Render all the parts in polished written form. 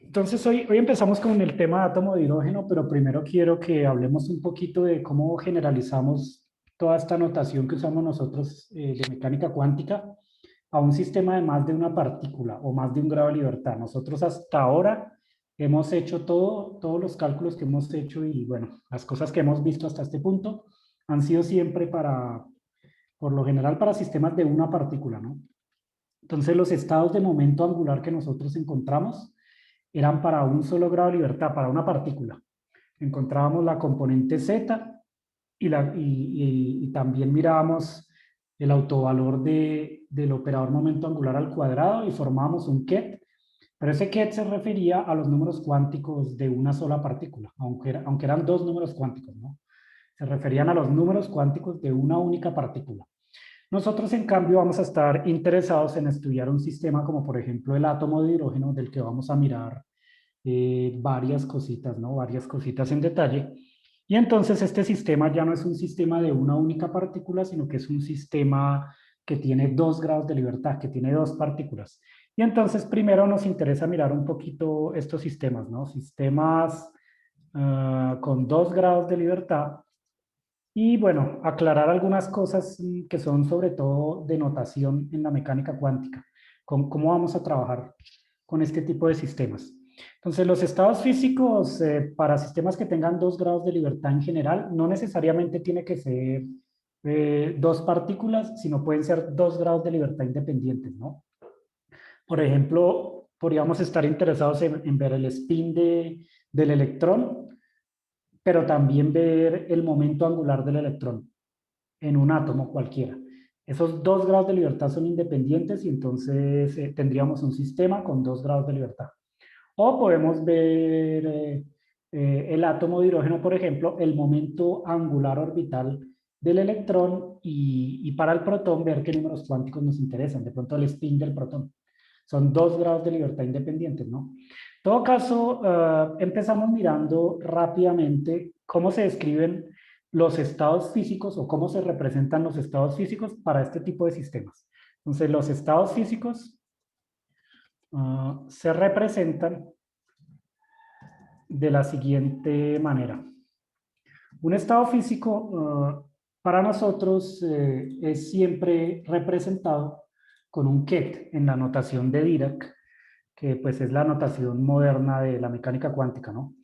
Entonces, hoy empezamos con el tema de átomo de hidrógeno, pero primero quiero que hablemos un poquito de cómo generalizamos toda esta notación que usamos nosotros de mecánica cuántica a un sistema de más de una partícula o más de un grado de libertad. Nosotros hasta ahora hemos hecho todos los cálculos que hemos hecho y bueno, las cosas que hemos visto hasta este punto han sido siempre por lo general, para sistemas de una partícula, ¿no? Entonces, los estados de momento angular que nosotros encontramos eran para un solo grado de libertad, para una partícula. Encontrábamos la componente Z y también mirábamos el autovalor del operador momento angular al cuadrado y formábamos un ket, pero ese ket se refería a los números cuánticos de una sola partícula, aunque eran dos números cuánticos, ¿no? Se referían a los números cuánticos de una única partícula. Nosotros, en cambio, vamos a estar interesados en estudiar un sistema como, por ejemplo, el átomo de hidrógeno, del que vamos a mirar varias cositas, ¿no? Varias cositas en detalle. Y entonces este sistema ya no es un sistema de una única partícula, sino que es un sistema que tiene dos grados de libertad, que tiene dos partículas. Y entonces primero nos interesa mirar un poquito estos sistemas, ¿no? Sistemas con dos grados de libertad. Y bueno, aclarar algunas cosas que son sobre todo de notación en la mecánica cuántica, con cómo vamos a trabajar con este tipo de sistemas. Entonces, los estados físicos para sistemas que tengan dos grados de libertad en general, no necesariamente tiene que ser dos partículas, sino pueden ser dos grados de libertad independientes, ¿no? Por ejemplo, podríamos estar interesados en ver el spin del electrón, pero también ver el momento angular del electrón en un átomo cualquiera. Esos dos grados de libertad son independientes y entonces tendríamos un sistema con dos grados de libertad. O podemos ver el átomo de hidrógeno, por ejemplo, el momento angular orbital del electrón y para el protón ver qué números cuánticos nos interesan. De pronto el spin del protón. Son dos grados de libertad independientes, ¿no? En todo caso, empezamos mirando rápidamente cómo se describen los estados físicos o cómo se representan los estados físicos para este tipo de sistemas. Entonces, los estados físicos se representan de la siguiente manera. Un estado físico para nosotros es siempre representado con un ket en la notación de Dirac, que pues es la notación moderna de la mecánica cuántica, ¿no?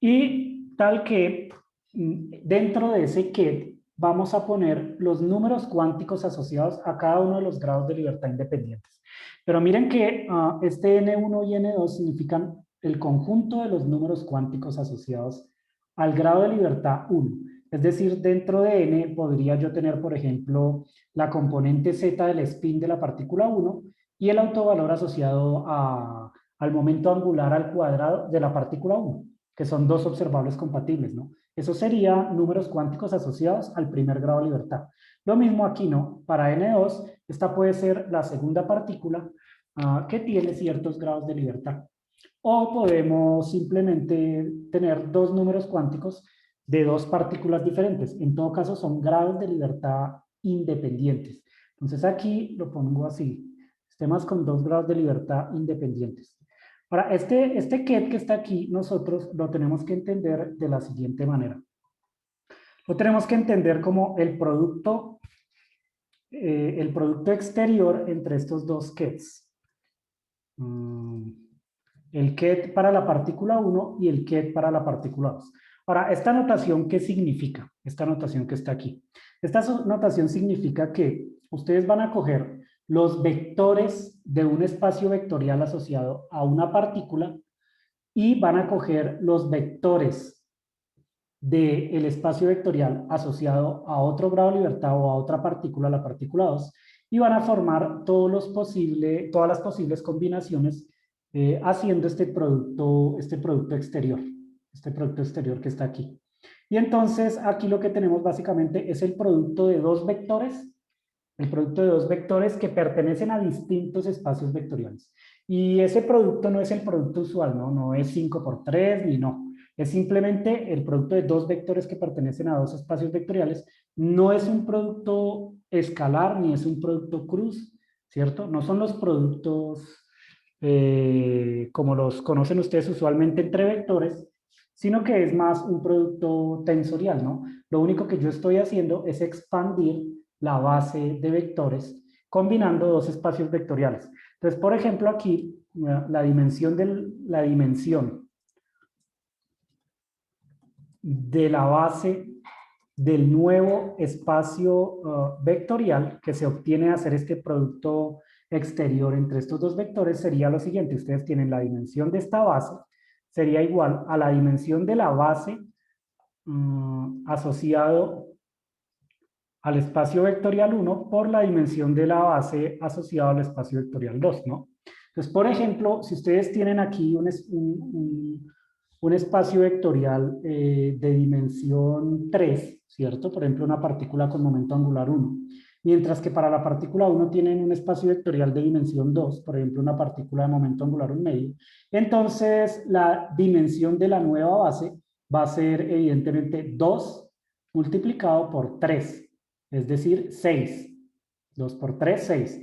Y tal que dentro de ese ket vamos a poner los números cuánticos asociados a cada uno de los grados de libertad independientes. Pero miren que este N1 y N2 significan el conjunto de los números cuánticos asociados al grado de libertad 1. Es decir, dentro de N podría yo tener, por ejemplo, la componente Z del spin de la partícula 1 y el autovalor asociado al momento angular al cuadrado de la partícula 1, que son dos observables compatibles, ¿no? Eso sería números cuánticos asociados al primer grado de libertad. Lo mismo aquí, ¿no? Para N2, esta puede ser la segunda partícula que tiene ciertos grados de libertad. O podemos simplemente tener dos números cuánticos de dos partículas diferentes. En todo caso, son grados de libertad independientes. Entonces aquí lo pongo así. Sistemas con dos grados de libertad independientes. Ahora, este ket que está aquí, nosotros lo tenemos que entender de la siguiente manera. Lo tenemos que entender como el producto exterior entre estos dos kets. El ket para la partícula 1 y el ket para la partícula 2. Ahora, ¿esta notación qué significa? Esta notación que está aquí. Esta notación significa que ustedes van a coger los vectores de un espacio vectorial asociado a una partícula y van a coger los vectores del espacio vectorial asociado a otro grado de libertad o a otra partícula, la partícula 2, y van a formar todas las posibles combinaciones haciendo este producto exterior que está aquí. Y entonces aquí lo que tenemos básicamente es el producto de dos vectores que pertenecen a distintos espacios vectoriales. Y ese producto no es el producto usual, ¿no? No es 5 por 3 ni no. Es simplemente el producto de dos vectores que pertenecen a dos espacios vectoriales. No es un producto escalar ni es un producto cruz, ¿cierto? No son los productos como los conocen ustedes usualmente entre vectores, sino que es más un producto tensorial, ¿no? Lo único que yo estoy haciendo es expandir la base de vectores combinando dos espacios vectoriales. Entonces, por ejemplo, aquí la dimensión de la base del nuevo espacio vectorial que se obtiene a hacer este producto exterior entre estos dos vectores sería lo siguiente. Ustedes tienen la dimensión de esta base, sería igual a la dimensión de la base asociado al espacio vectorial 1 por la dimensión de la base asociada al espacio vectorial 2, ¿no? Entonces, por ejemplo, si ustedes tienen aquí un espacio vectorial de dimensión 3, ¿cierto? Por ejemplo, una partícula con momento angular 1. Mientras que para la partícula 1 tienen un espacio vectorial de dimensión 2, por ejemplo, una partícula de momento angular 1,5. Entonces, la dimensión de la nueva base va a ser evidentemente 2 multiplicado por 3, es decir, 6. 2 por 3, 6.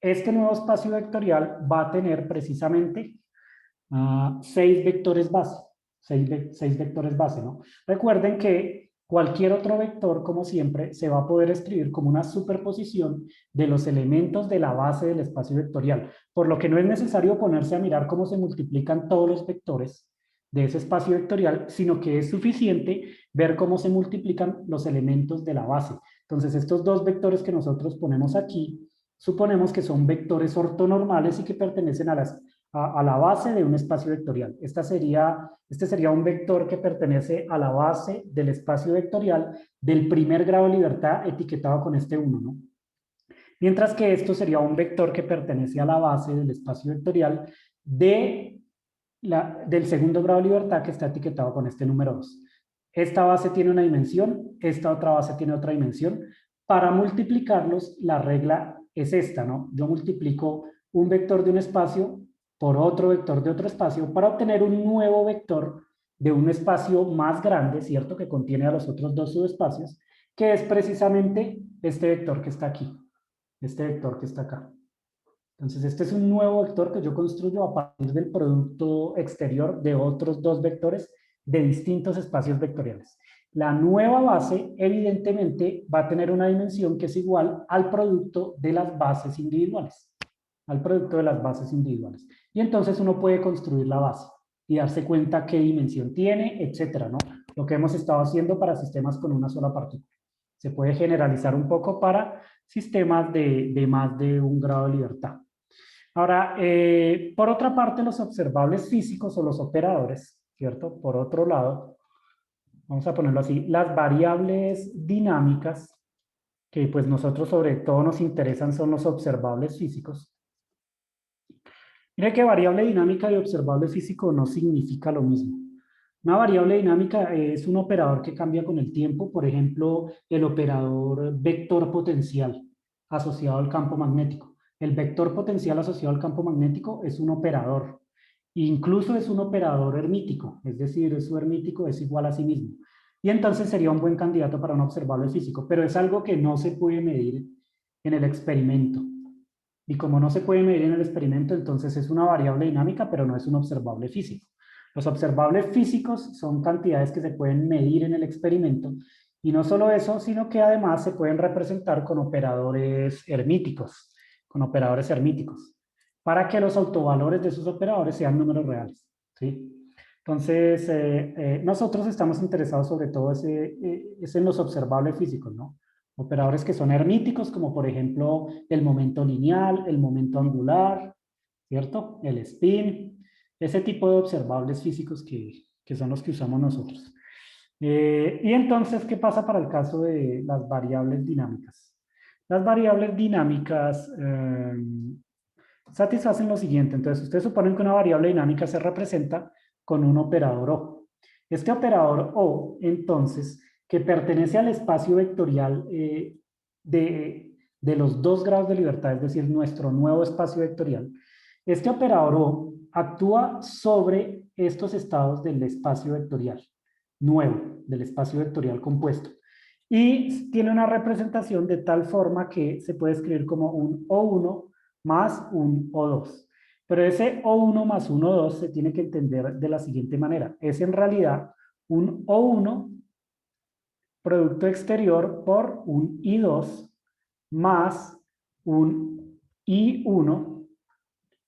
Este nuevo espacio vectorial va a tener precisamente 6 vectores base. 6 vectores base, ¿no? Recuerden que cualquier otro vector, como siempre, se va a poder escribir como una superposición de los elementos de la base del espacio vectorial, por lo que no es necesario ponerse a mirar cómo se multiplican todos los vectores de ese espacio vectorial, sino que es suficiente ver cómo se multiplican los elementos de la base. Entonces, estos dos vectores que nosotros ponemos aquí, suponemos que son vectores ortonormales y que pertenecen a la base de un espacio vectorial. Este sería un vector que pertenece a la base del espacio vectorial del primer grado de libertad etiquetado con este 1, ¿no? Mientras que esto sería un vector que pertenece a la base del espacio vectorial del segundo grado de libertad que está etiquetado con este número 2. Esta base tiene una dimensión, esta otra base tiene otra dimensión. Para multiplicarlos, la regla es esta, ¿no? Yo multiplico un vector de un espacio por otro vector de otro espacio para obtener un nuevo vector de un espacio más grande, ¿cierto? Que contiene a los otros dos subespacios, que es precisamente este vector que está aquí, este vector que está acá. Entonces, este es un nuevo vector que yo construyo a partir del producto exterior de otros dos vectores de distintos espacios vectoriales. La nueva base, evidentemente, va a tener una dimensión que es igual al producto de las bases individuales. Al producto de las bases individuales. Y entonces uno puede construir la base y darse cuenta qué dimensión tiene, etcétera, ¿no? Lo que hemos estado haciendo para sistemas con una sola partícula. Se puede generalizar un poco para sistemas de más de un grado de libertad. Ahora, por otra parte, los observables físicos o los operadores, ¿cierto? Por otro lado, vamos a ponerlo así, las variables dinámicas, que pues nosotros sobre todo nos interesan son los observables físicos. Mire que variable dinámica y observable físico no significa lo mismo. Una variable dinámica es un operador que cambia con el tiempo, por ejemplo, el operador vector potencial asociado al campo magnético. El vector potencial asociado al campo magnético es un operador. Incluso es un operador hermítico, es decir, su hermítico es igual a sí mismo. Y entonces sería un buen candidato para un observable físico, pero es algo que no se puede medir en el experimento. Y como no se puede medir en el experimento, entonces es una variable dinámica, pero no es un observable físico. Los observables físicos son cantidades que se pueden medir en el experimento. Y no solo eso, sino que además se pueden representar con operadores hermíticos, para que los autovalores de esos operadores sean números reales, ¿sí? Entonces, nosotros estamos interesados sobre todo es en los observables físicos, ¿no? Operadores que son hermíticos, como por ejemplo el momento lineal, el momento angular, ¿cierto? El spin, ese tipo de observables físicos que son los que usamos nosotros. Y entonces, ¿qué pasa para el caso de las variables dinámicas? Las variables dinámicas satisfacen lo siguiente. Entonces, ustedes suponen que una variable dinámica se representa con un operador O. Este operador O, entonces, que pertenece al espacio vectorial de los dos grados de libertad, es decir, nuestro nuevo espacio vectorial, este operador O actúa sobre estos estados del espacio vectorial nuevo, del espacio vectorial compuesto. Y tiene una representación de tal forma que se puede escribir como un O1 más un O2. Pero ese O1 más 1, 2 se tiene que entender de la siguiente manera. Es en realidad un O1 producto exterior por un I2 más un I1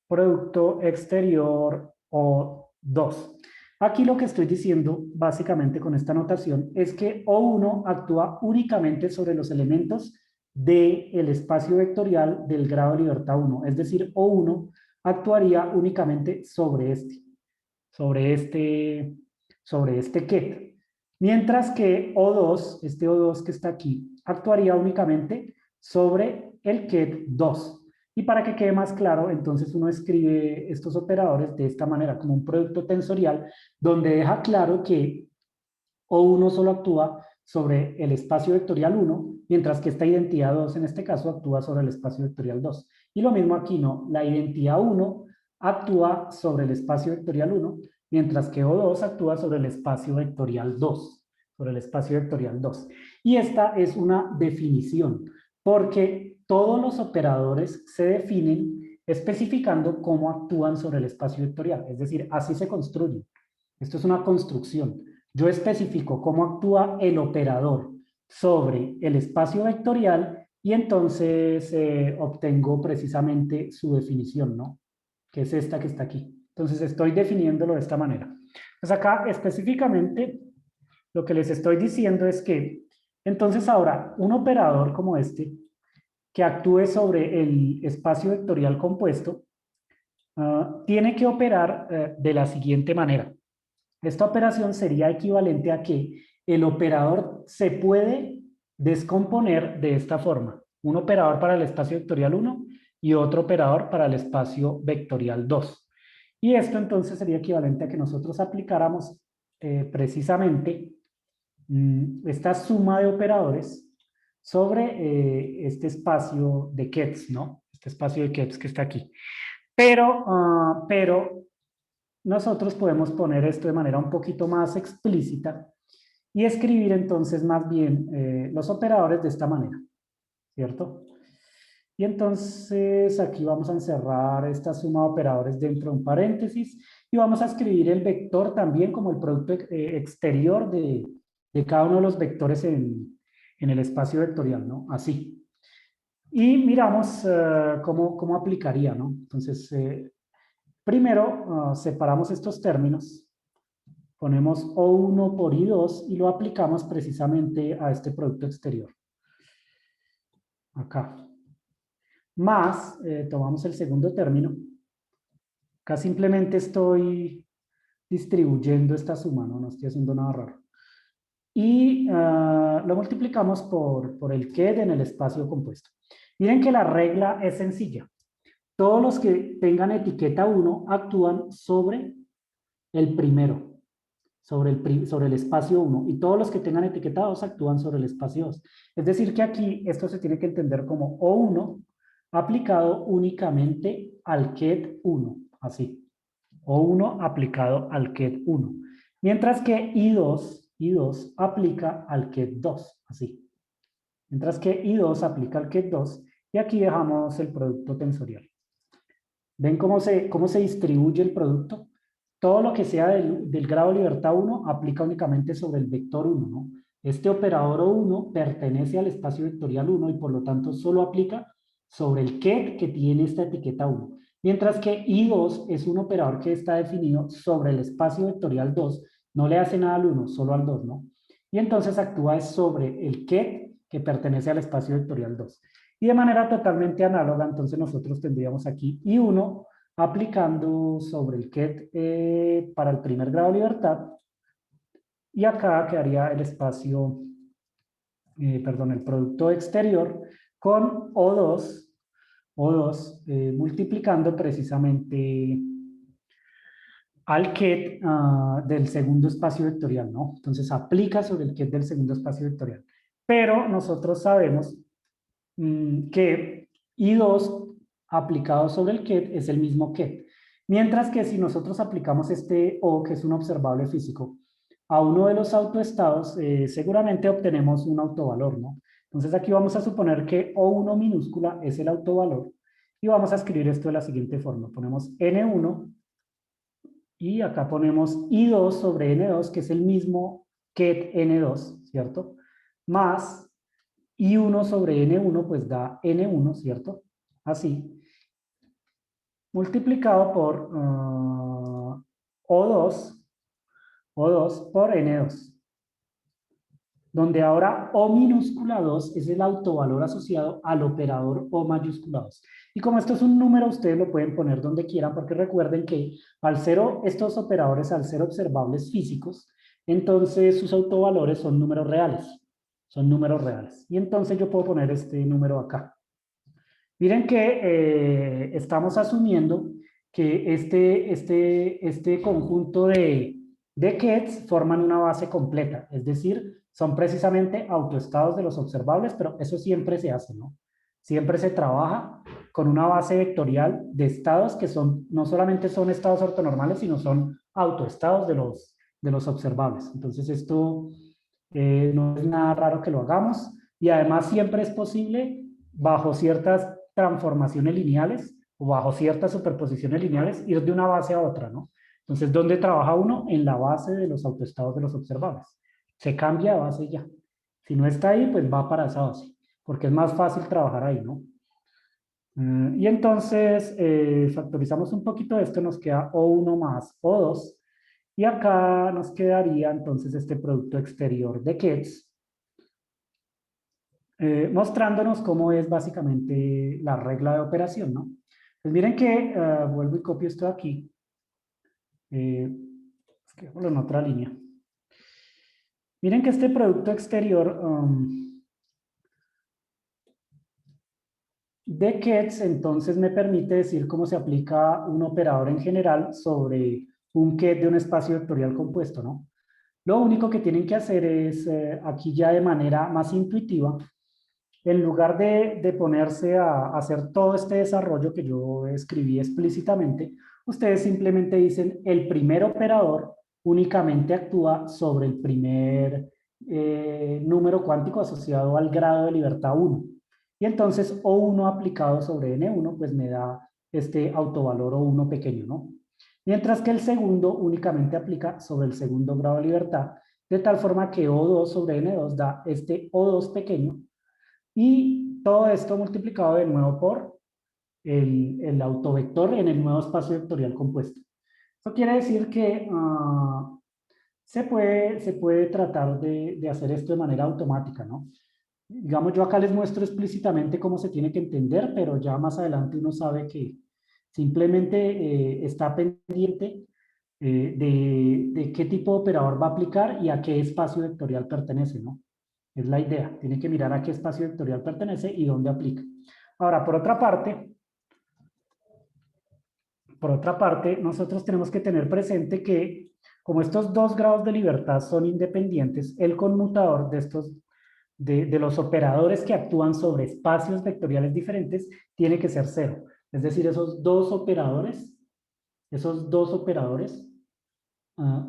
producto exterior O2. Aquí lo que estoy diciendo básicamente con esta notación es que O1 actúa únicamente sobre los elementos del espacio vectorial del grado de libertad 1. Es decir, O1 actuaría únicamente sobre este, sobre este ket. Mientras que O2, este O2 que está aquí, actuaría únicamente sobre el ket 2. Y para que quede más claro, entonces uno escribe estos operadores de esta manera, como un producto tensorial, donde deja claro que O1 solo actúa sobre el espacio vectorial 1, mientras que esta identidad 2 en este caso actúa sobre el espacio vectorial 2. Y lo mismo aquí, ¿no? La identidad 1 actúa sobre el espacio vectorial 1, mientras que O2 actúa sobre el espacio vectorial 2. Sobre el espacio vectorial 2. Y esta es una definición, porque todos los operadores se definen especificando cómo actúan sobre el espacio vectorial. Es decir, así se construyen. Esto es una construcción. Yo especifico cómo actúa el operador sobre el espacio vectorial y entonces obtengo precisamente su definición, ¿no? Que es esta que está aquí. Entonces estoy definiéndolo de esta manera. Pues acá específicamente lo que les estoy diciendo es que entonces ahora un operador como este que actúe sobre el espacio vectorial compuesto tiene que operar de la siguiente manera. Esta operación sería equivalente a que el operador se puede descomponer de esta forma. Un operador para el espacio vectorial 1 y otro operador para el espacio vectorial 2. Y esto entonces sería equivalente a que nosotros aplicáramos precisamente esta suma de operadores sobre este espacio de Kets, ¿no? Este espacio de Kets que está aquí. Pero nosotros podemos poner esto de manera un poquito más explícita y escribir entonces más bien los operadores de esta manera, ¿cierto? Y entonces aquí vamos a encerrar esta suma de operadores dentro de un paréntesis y vamos a escribir el vector también como el producto exterior de cada uno de los vectores en el espacio vectorial, ¿no? Así. Y miramos cómo aplicaría, ¿no? Entonces, primero separamos estos términos, ponemos O1 por I2 y lo aplicamos precisamente a este producto exterior. Acá. Más, tomamos el segundo término. Acá simplemente estoy distribuyendo esta suma, no estoy haciendo nada raro. Y lo multiplicamos por el ket en el espacio compuesto. Miren que la regla es sencilla. Todos los que tengan etiqueta 1 actúan sobre el primero, sobre el espacio 1, y todos los que tengan etiqueta 2 actúan sobre el espacio 2. Es decir, que aquí esto se tiene que entender como O1 aplicado únicamente al ket 1, así. O1 aplicado al ket 1. Mientras que I2 aplica al ket 2, así. Mientras que I2 aplica al ket 2, y aquí dejamos el producto tensorial. ¿Ven cómo se distribuye el producto? Todo lo que sea del grado de libertad 1 aplica únicamente sobre el vector 1, ¿no? Este operador O1 pertenece al espacio vectorial 1 y por lo tanto solo aplica sobre el ket que tiene esta etiqueta 1. Mientras que I2 es un operador que está definido sobre el espacio vectorial 2, no le hace nada al 1, solo al 2, ¿no? Y entonces actúa sobre el ket que pertenece al espacio vectorial 2. Y de manera totalmente análoga, entonces nosotros tendríamos aquí I1 aplicando sobre el ket para el primer grado de libertad. Y acá quedaría el espacio, perdón, el producto exterior con O2 multiplicando precisamente al ket del segundo espacio vectorial, ¿no? Entonces aplica sobre el ket del segundo espacio vectorial. Pero nosotros sabemos que I2 aplicado sobre el ket es el mismo ket. Mientras que si nosotros aplicamos este O, que es un observable físico, a uno de los autoestados, seguramente obtenemos un autovalor, ¿no? Entonces aquí vamos a suponer que O1 minúscula es el autovalor Y vamos a escribir esto de la siguiente forma. Ponemos N1 y acá ponemos I2 sobre N2, que es el mismo ket N2, ¿cierto? Más I1 sobre N1, pues da N1, ¿cierto? Así. Multiplicado por O2, O2 por N2. Donde ahora O minúscula 2 es el autovalor asociado al operador O mayúscula 2. Y como esto es un número, ustedes lo pueden poner donde quieran, porque recuerden que al ser estos operadores, al ser observables físicos, entonces sus autovalores son números reales. Son números reales. Y entonces yo puedo poner este número acá. Miren que estamos asumiendo que este conjunto de kets forman una base completa, es decir, son precisamente autoestados de los observables, pero eso siempre se hace, ¿no? Siempre se trabaja con una base vectorial de estados que son, no solamente son estados ortonormales, sino son autoestados de los observables. Entonces esto no es nada raro que lo hagamos y además siempre es posible bajo ciertas transformaciones lineales o bajo ciertas superposiciones lineales ir de una base a otra, ¿no? Entonces, ¿dónde trabaja uno? En la base de los autoestados de los observables. Se cambia de base y ya. Si no está ahí, pues va para esa base, porque es más fácil trabajar ahí, ¿no? Y entonces factorizamos un poquito esto, nos queda O1 más O2, y acá nos quedaría entonces este producto exterior de kets, mostrándonos cómo es básicamente la regla de operación, ¿no? Pues miren que, vuelvo y copio esto aquí, escribámoslo en otra línea. Miren que este producto exterior de kets, entonces me permite decir cómo se aplica un operador en general sobre un ket de un espacio vectorial compuesto, ¿no? Lo único que tienen que hacer es, aquí ya de manera más intuitiva, en lugar de ponerse a hacer todo este desarrollo que yo escribí explícitamente, ustedes simplemente dicen el primer operador únicamente actúa sobre el primer número cuántico asociado al grado de libertad 1. Y entonces O1 aplicado sobre N1 pues me da este autovalor O1 pequeño, ¿no? Mientras que el segundo únicamente aplica sobre el segundo grado de libertad, de tal forma que O2 sobre N2 da este O2 pequeño, y todo esto multiplicado de nuevo por el autovector en el nuevo espacio vectorial compuesto. Eso quiere decir que se puede tratar de hacer esto de manera automática, ¿no? Digamos, yo acá les muestro explícitamente cómo se tiene que entender, pero ya más adelante uno sabe que simplemente está pendiente de qué tipo de operador va a aplicar y a qué espacio vectorial pertenece, ¿no? Es la idea. Tiene que mirar a qué espacio vectorial pertenece y dónde aplica. Ahora, por otra parte, nosotros tenemos que tener presente que como estos dos grados de libertad son independientes, el conmutador de los operadores que actúan sobre espacios vectoriales diferentes tiene que ser cero. Es decir, esos dos operadores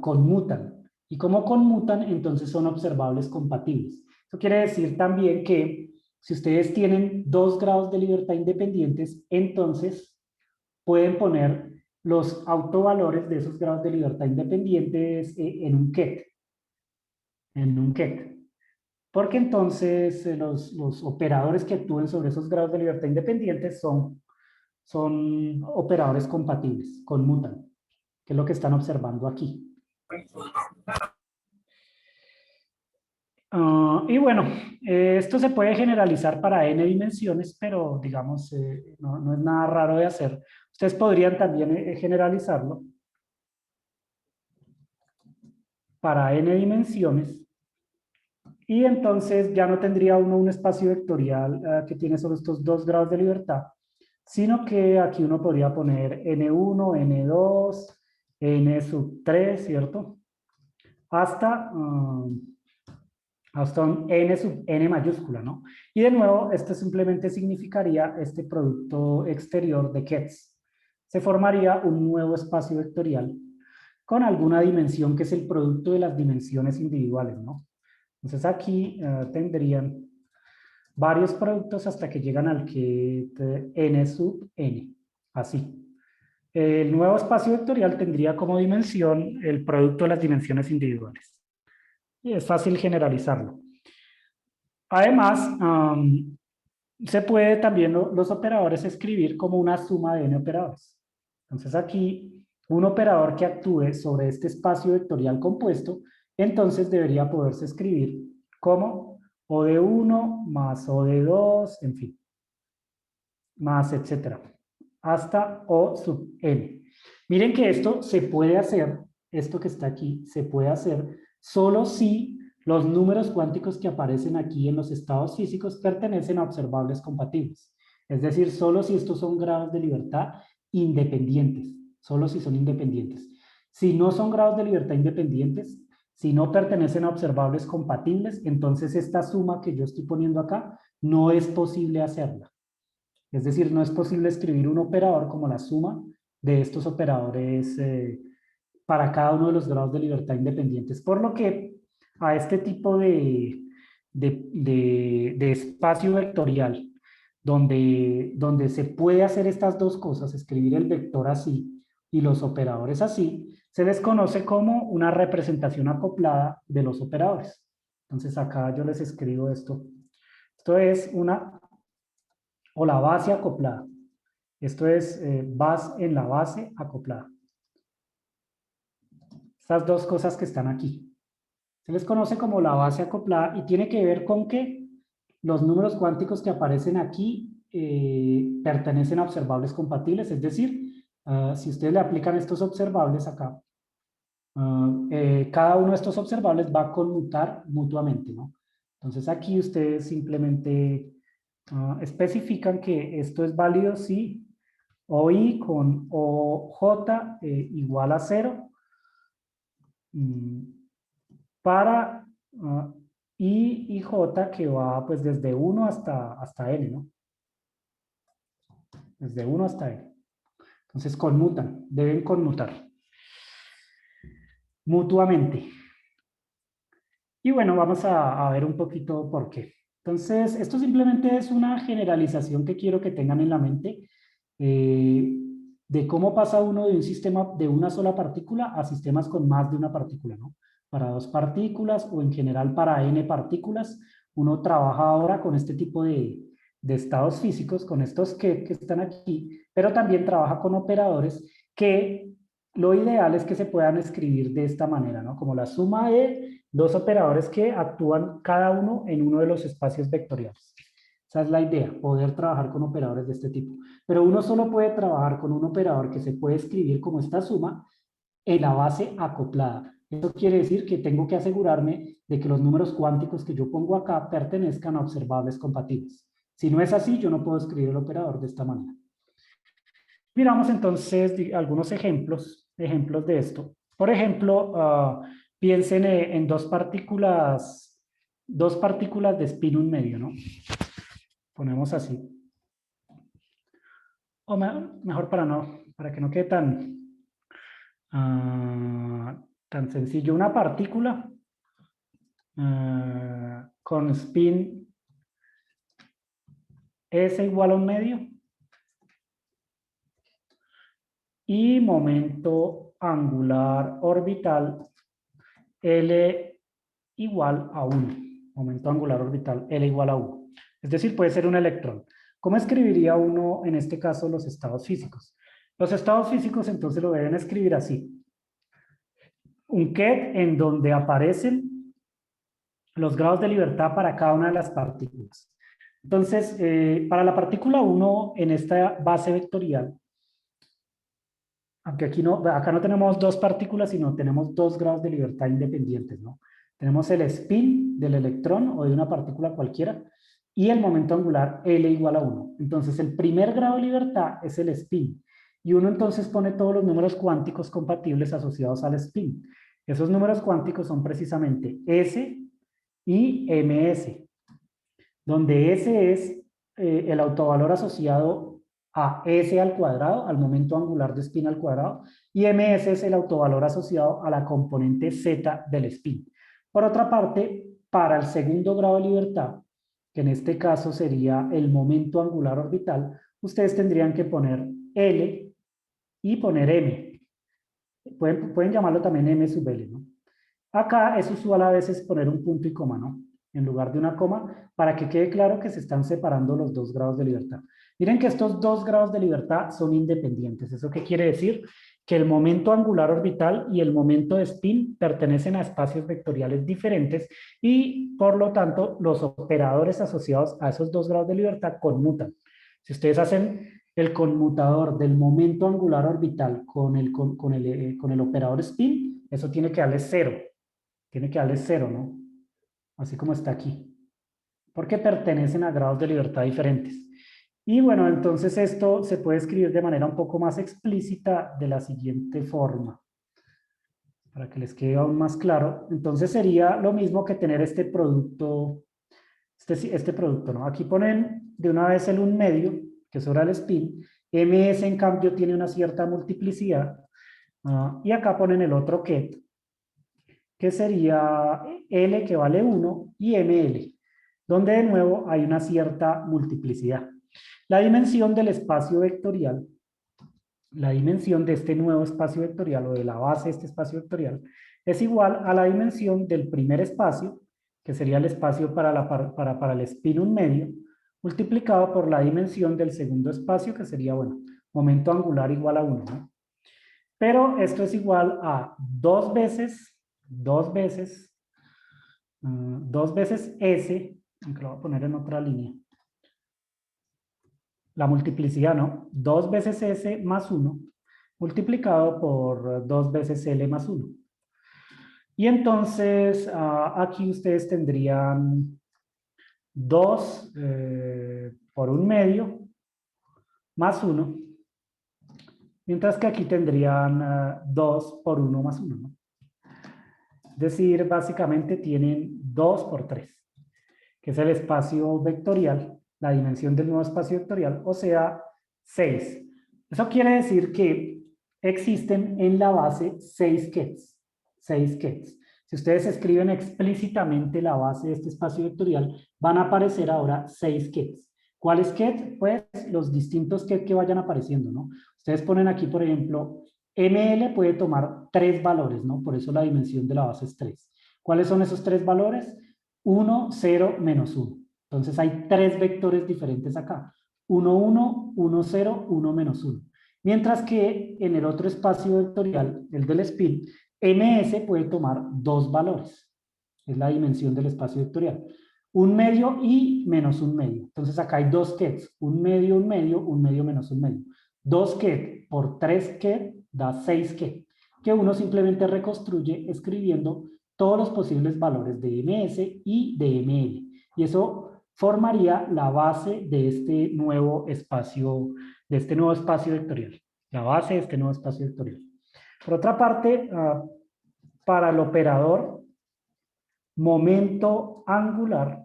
conmutan. Y como conmutan, entonces son observables compatibles. Eso quiere decir también que si ustedes tienen dos grados de libertad independientes, entonces pueden poner los autovalores de esos grados de libertad independientes en un ket. En un ket. Porque entonces los operadores que actúen sobre esos grados de libertad independientes son operadores compatibles, conmutan, que es lo que están observando aquí. Y bueno, esto se puede generalizar para n dimensiones, pero digamos, no es nada raro de hacer. Ustedes podrían también generalizarlo para n dimensiones y entonces ya no tendría uno un espacio vectorial que tiene solo estos dos grados de libertad, sino que aquí uno podría poner n1, n2, n sub 3, ¿cierto? Hasta un n sub n mayúscula, ¿no? Y de nuevo, esto simplemente significaría este producto exterior de kets. Se formaría un nuevo espacio vectorial con alguna dimensión que es el producto de las dimensiones individuales, ¿no? Entonces aquí tendrían varios productos hasta que llegan al kit n sub n, así. El nuevo espacio vectorial tendría como dimensión el producto de las dimensiones individuales. Y es fácil generalizarlo. Además, se puede también los operadores escribir como una suma de n operadores. Entonces aquí, un operador que actúe sobre este espacio vectorial compuesto, entonces debería poderse escribir como O de 1 más O de 2, en fin, más etcétera, hasta O sub n. Miren que esto se puede hacer, esto que está aquí, se puede hacer solo si los números cuánticos que aparecen aquí en los estados físicos pertenecen a observables compatibles. Es decir, solo si estos son grados de libertad independientes, solo si son independientes. Si no son grados de libertad independientes, si no pertenecen a observables compatibles, entonces esta suma que yo estoy poniendo acá no es posible hacerla. Es decir, no es posible escribir un operador como la suma de estos operadores para cada uno de los grados de libertad independientes. Por lo que a este tipo de espacio vectorial, donde se puede hacer estas dos cosas, escribir el vector así y los operadores así, se les conoce como una representación acoplada de los operadores. Entonces acá yo les escribo esto. Esto es una, o la base acoplada. Esto es base en la base acoplada. Estas dos cosas que están aquí. Se les conoce como la base acoplada y tiene que ver con que los números cuánticos que aparecen aquí pertenecen a observables compatibles, es decir, si ustedes le aplican estos observables acá, cada uno de estos observables va a conmutar mutuamente, ¿no? Entonces aquí ustedes simplemente especifican que esto es válido si OI con OJ igual a 0 para I y J que va pues desde 1 hasta N, ¿no? Desde 1 hasta N. Entonces conmutan, deben conmutar mutuamente. Y bueno, vamos a ver un poquito por qué. Entonces, esto simplemente es una generalización que quiero que tengan en la mente de cómo pasa uno de un sistema de una sola partícula a sistemas con más de una partícula, ¿no? Para dos partículas o en general para n partículas, uno trabaja ahora con este tipo de estados físicos, con estos que están aquí, pero también trabaja con operadores que lo ideal es que se puedan escribir de esta manera, ¿no? Como la suma de dos operadores que actúan cada uno en uno de los espacios vectoriales. Esa es la idea, poder trabajar con operadores de este tipo. Pero uno solo puede trabajar con un operador que se puede escribir como esta suma en la base acoplada. Eso quiere decir que tengo que asegurarme de que los números cuánticos que yo pongo acá pertenezcan a observables compatibles. Si no es así, yo no puedo escribir el operador de esta manera. Miramos entonces algunos ejemplos de esto. Por ejemplo, piensen en dos partículas de spin un medio, ¿no? Ponemos así. O mejor para que no quede tan sencillo. Una partícula con spin S igual a un medio y momento angular orbital L igual a 1. Momento angular orbital L igual a 1. Es decir, puede ser un electrón. ¿Cómo escribiría uno en este caso los estados físicos? Los estados físicos entonces lo deben escribir así. Un ket en donde aparecen los grados de libertad para cada una de las partículas. Entonces, para la partícula 1 en esta base vectorial, aunque acá no tenemos dos partículas, sino tenemos dos grados de libertad independientes, ¿no? Tenemos el spin del electrón o de una partícula cualquiera y el momento angular L igual a 1. Entonces, el primer grado de libertad es el spin. Y uno entonces pone todos los números cuánticos compatibles asociados al spin. Esos números cuánticos son precisamente S y ms, donde S es el autovalor asociado a S al cuadrado, al momento angular de spin al cuadrado, y ms es el autovalor asociado a la componente z del spin. Por otra parte, para el segundo grado de libertad, que en este caso sería el momento angular orbital, ustedes tendrían que poner L y poner M. Pueden llamarlo también M sub L, ¿no? Acá es usual a veces poner un punto y coma, ¿no? En lugar de una coma, para que quede claro que se están separando los 2 grados de libertad. Miren que estos 2 grados de libertad son independientes. ¿Eso qué quiere decir? Que el momento angular orbital y el momento de spin pertenecen a espacios vectoriales diferentes y, por lo tanto, los operadores asociados a esos 2 grados de libertad conmutan. Si ustedes hacen el conmutador del momento angular orbital con el operador spin, eso tiene que darle 0. Tiene que darle 0, ¿no? Así como está aquí. Porque pertenecen a grados de libertad diferentes. Y bueno, entonces esto se puede escribir de manera un poco más explícita de la siguiente forma. Para que les quede aún más claro. Entonces sería lo mismo que tener este producto, este producto, ¿no? Aquí ponen de una vez el 1/2, que sobra el spin. MS en cambio tiene una cierta multiplicidad. Y acá ponen el otro ket, que sería L que vale 1 y ML, donde de nuevo hay una cierta multiplicidad. La dimensión del espacio vectorial, la dimensión de este nuevo espacio vectorial o de la base de este espacio vectorial es igual a la dimensión del primer espacio, que sería el espacio para el spin 1/2, multiplicado por la dimensión del segundo espacio, que sería, bueno, momento angular igual a 1, ¿no? Pero esto es igual a 2 veces S, aunque lo voy a poner en otra línea. La multiplicidad, ¿no? 2 veces S más 1 multiplicado por 2 veces L más 1. Y entonces aquí ustedes tendrían 2 por 1/2 más 1, mientras que aquí tendrían 2 por 1 más 1, ¿no? Es decir, básicamente tienen 2 por 3, que es el espacio vectorial, la dimensión del nuevo espacio vectorial, o sea, 6. Eso quiere decir que existen en la base 6 kets. 6 kets. Si ustedes escriben explícitamente la base de este espacio vectorial, van a aparecer ahora 6 kets. ¿Cuáles kets? Pues los distintos kets que vayan apareciendo, ¿no? Ustedes ponen aquí, por ejemplo, ML puede tomar 3 valores, ¿no? Por eso la dimensión de la base es 3. ¿Cuáles son esos 3 valores? 1, 0, menos 1. Entonces hay 3 vectores diferentes acá. 1, 1, 1, 0, 1, menos 1. Mientras que en el otro espacio vectorial, el del spin, ms puede tomar 2 valores. Es la dimensión del espacio vectorial. 1/2 y menos 1/2. Entonces acá hay 2 kets. 1/2, 1/2, 1/2 menos 1/2. 2 ket por 3 ket da 6 ket, que uno simplemente reconstruye escribiendo todos los posibles valores de ms y de ml. Y eso formaría la base de este nuevo espacio vectorial. La base de este nuevo espacio vectorial. Por otra parte, para el operador momento angular,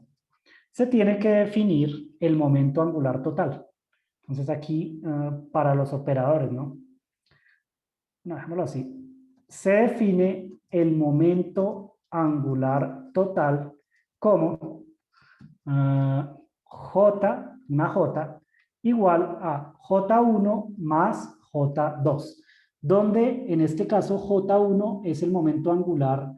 se tiene que definir el momento angular total. Entonces aquí, para los operadores, ¿no? No, dejémoslo así. Se define el momento angular total como J, una J, igual a J1 más J2, donde en este caso J1 es el momento angular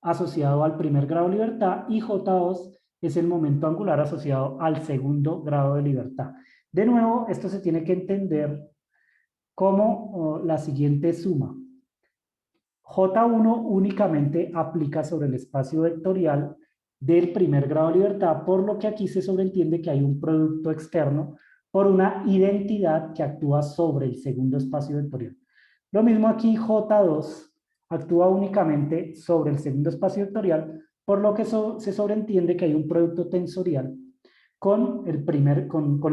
asociado al primer grado de libertad y J2 es el momento angular asociado al segundo grado de libertad. De nuevo, esto se tiene que entender como la siguiente suma. J1 únicamente aplica sobre el espacio vectorial del primer grado de libertad, por lo que aquí se sobreentiende que hay un producto externo por una identidad que actúa sobre el segundo espacio vectorial. Lo mismo aquí, J2 actúa únicamente sobre el segundo espacio vectorial, por lo que se sobreentiende que hay un producto tensorial con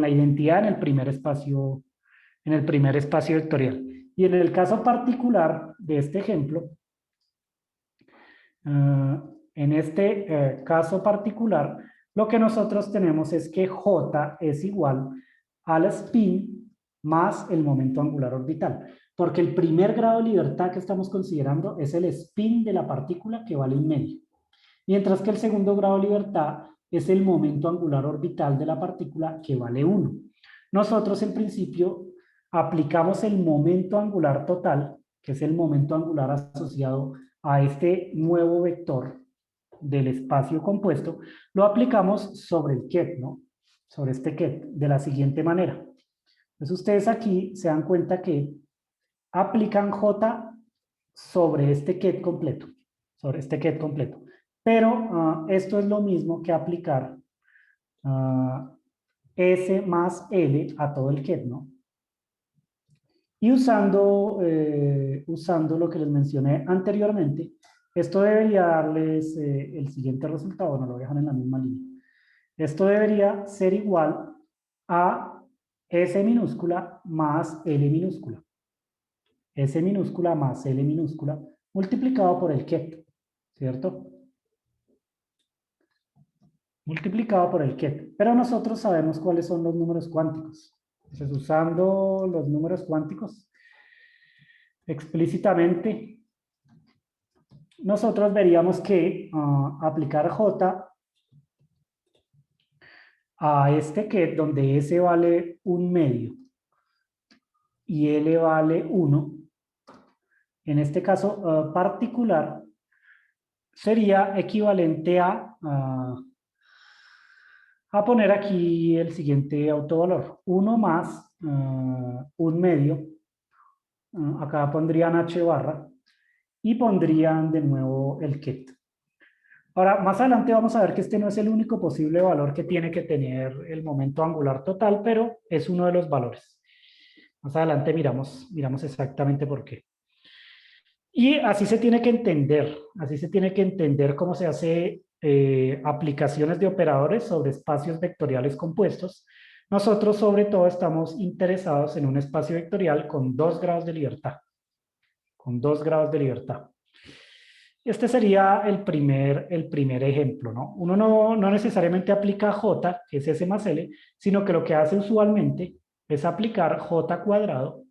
la identidad en el primer espacio vectorial. Y en el caso particular de este ejemplo, en este caso particular, lo que nosotros tenemos es que J es igual al spin más el momento angular orbital. Porque el primer grado de libertad que estamos considerando es el spin de la partícula, que vale 1/2. Mientras que el segundo grado de libertad es el momento angular orbital de la partícula que vale 1. Nosotros en principio aplicamos el momento angular total, que es el momento angular asociado a este nuevo vector del espacio compuesto, lo aplicamos sobre el ket, ¿no? Sobre este ket, de la siguiente manera. Entonces ustedes aquí se dan cuenta que aplican J sobre este ket completo, sobre este ket completo. Pero esto es lo mismo que aplicar S más L a todo el ket, ¿no? Y usando lo que les mencioné anteriormente, esto debería darles el siguiente resultado, no lo voy a dejar en la misma línea. Esto debería ser igual a S minúscula más L minúscula. S minúscula más L minúscula multiplicado por el ket, ¿cierto? Multiplicado por el ket. Pero nosotros sabemos cuáles son los números cuánticos. Entonces, usando los números cuánticos explícitamente, nosotros veríamos que aplicar J a este ket, donde S vale 1/2 y L vale 1, en este caso particular, sería equivalente a poner aquí el siguiente autovalor. 1 más 1/2. Acá pondrían H barra y pondrían de nuevo el ket. Ahora, más adelante vamos a ver que este no es el único posible valor que tiene que tener el momento angular total, pero es uno de los valores. Más adelante miramos exactamente por qué. Y así se tiene que entender cómo se hace aplicaciones de operadores sobre espacios vectoriales compuestos. Nosotros sobre todo estamos interesados en un espacio vectorial con 2 grados de libertad. Con 2 grados de libertad. Este sería el primer ejemplo, ¿no? Uno no necesariamente aplica J, que es S más L, sino que lo que hace usualmente es aplicar J cuadrado,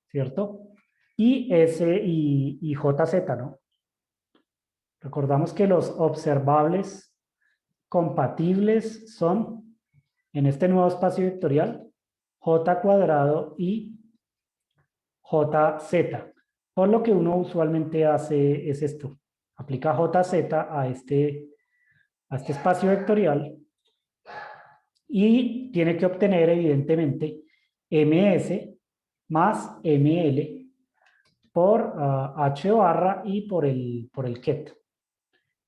¿cierto? Y S y JZ, ¿no? Recordamos que los observables compatibles son, en este nuevo espacio vectorial, J cuadrado y JZ. Por lo que uno usualmente hace es esto. Aplica JZ a este espacio vectorial y tiene que obtener evidentemente MS más ML por H barra y por el ket.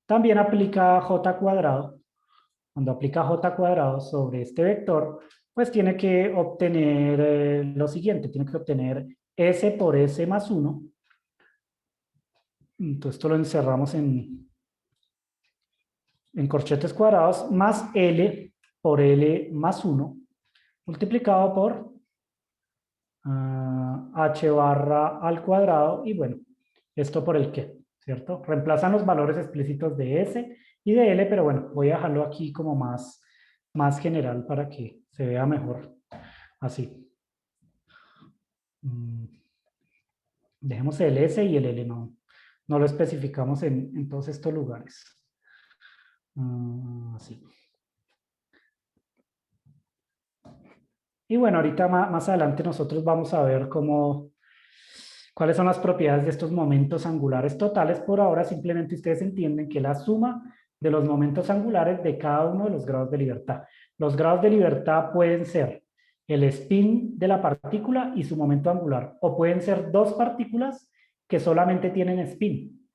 También aplica J cuadrado. Cuando aplica J cuadrado sobre este vector, pues tiene que obtener lo siguiente, tiene que obtener S por S más 1. Entonces esto lo encerramos en corchetes cuadrados, más L por L más 1, multiplicado por H barra al cuadrado, y bueno, esto por el que, ¿cierto? Reemplazan los valores explícitos de S y de L, pero bueno, voy a dejarlo aquí como más general para que se vea mejor, así. Dejemos el S y el L, no lo especificamos en todos estos lugares. Así. Y bueno, ahorita más adelante nosotros vamos a ver cuáles son las propiedades de estos momentos angulares totales. Por ahora simplemente ustedes entienden que la suma de los momentos angulares de cada uno de los grados de libertad. Los grados de libertad pueden ser el spin de la partícula y su momento angular, o pueden ser dos partículas que solamente tienen spin.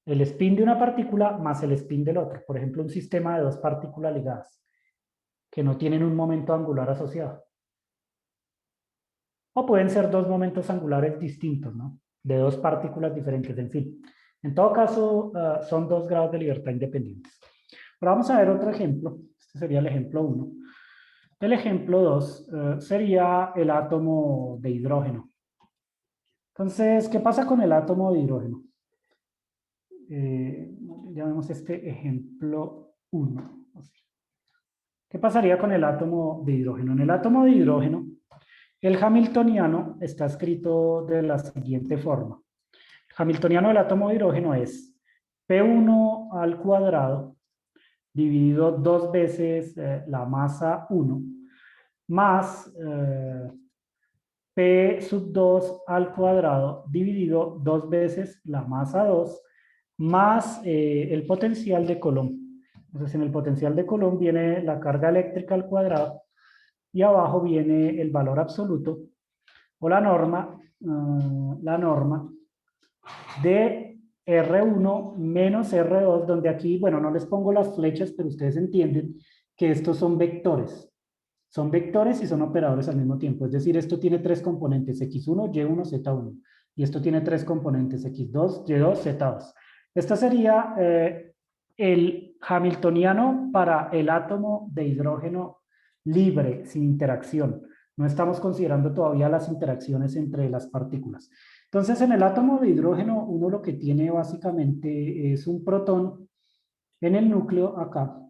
El spin de una partícula más el spin del otro. Por ejemplo, un sistema de dos partículas ligadas que no tienen un momento angular asociado. O pueden ser dos momentos angulares distintos, ¿no? De dos partículas diferentes, en fin. En todo caso, son dos grados de libertad independientes. Pero vamos a ver otro ejemplo. Este sería el ejemplo 1. El ejemplo 2 sería el átomo de hidrógeno. Entonces, ¿qué pasa con el átomo de hidrógeno? Llamemos este ejemplo 1. ¿Qué pasaría con el átomo de hidrógeno? En el átomo de hidrógeno, el hamiltoniano está escrito de la siguiente forma. El hamiltoniano del átomo de hidrógeno es P1 al cuadrado dividido 2 veces la masa 1 más P sub 2 al cuadrado dividido 2 veces la masa 2 más el potencial de Coulomb. Entonces en el potencial de Coulomb viene la carga eléctrica al cuadrado y abajo viene el valor absoluto o la norma de R1 menos R2, donde aquí, bueno, no les pongo las flechas, pero ustedes entienden que estos son vectores. Son vectores y son operadores al mismo tiempo. Es decir, esto tiene tres componentes, x1, y1, z1. Y esto tiene tres componentes, x2, y2, z2. Esta sería el hamiltoniano para el átomo de hidrógeno libre, sin interacción. No estamos considerando todavía las interacciones entre las partículas. Entonces, en el átomo de hidrógeno, uno lo que tiene básicamente es un protón en el núcleo acá.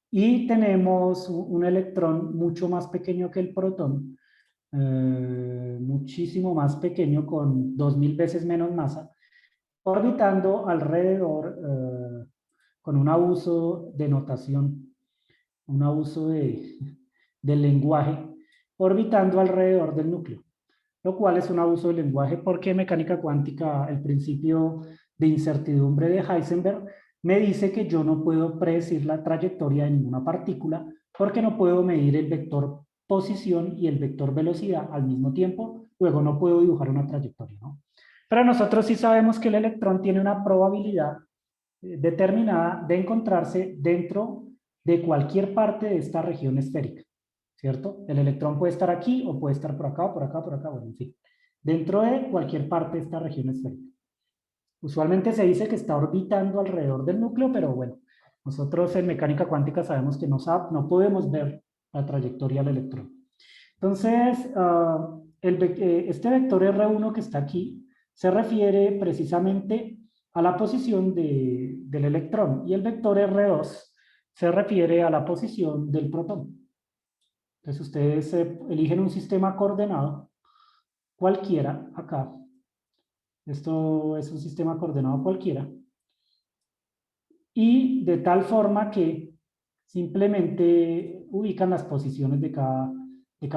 Y tenemos un electrón mucho más pequeño que el protón, muchísimo más pequeño, con 2000 veces menos masa, orbitando alrededor con un abuso de notación, un abuso del lenguaje, orbitando alrededor del núcleo, lo cual es un abuso del lenguaje porque en mecánica cuántica el principio de incertidumbre de Heisenberg me dice que yo no puedo predecir la trayectoria de ninguna partícula porque no puedo medir el vector posición y el vector velocidad al mismo tiempo, luego no puedo dibujar una trayectoria, ¿no? Pero nosotros sí sabemos que el electrón tiene una probabilidad determinada de encontrarse dentro de cualquier parte de esta región esférica, ¿cierto? El electrón puede estar aquí o puede estar por acá, o por acá, por acá, bueno, en fin, dentro de cualquier parte de esta región esférica. Usualmente se dice que está orbitando alrededor del núcleo, pero bueno, nosotros en mecánica cuántica sabemos que no podemos ver la trayectoria del electrón. Entonces, este vector R1 que está aquí se refiere precisamente a la posición del electrón y el vector R2 se refiere a la posición del protón. Entonces, ustedes eligen un sistema coordenado cualquiera acá. Esto es un sistema coordenado cualquiera. Y de tal forma que simplemente ubican las posiciones de cada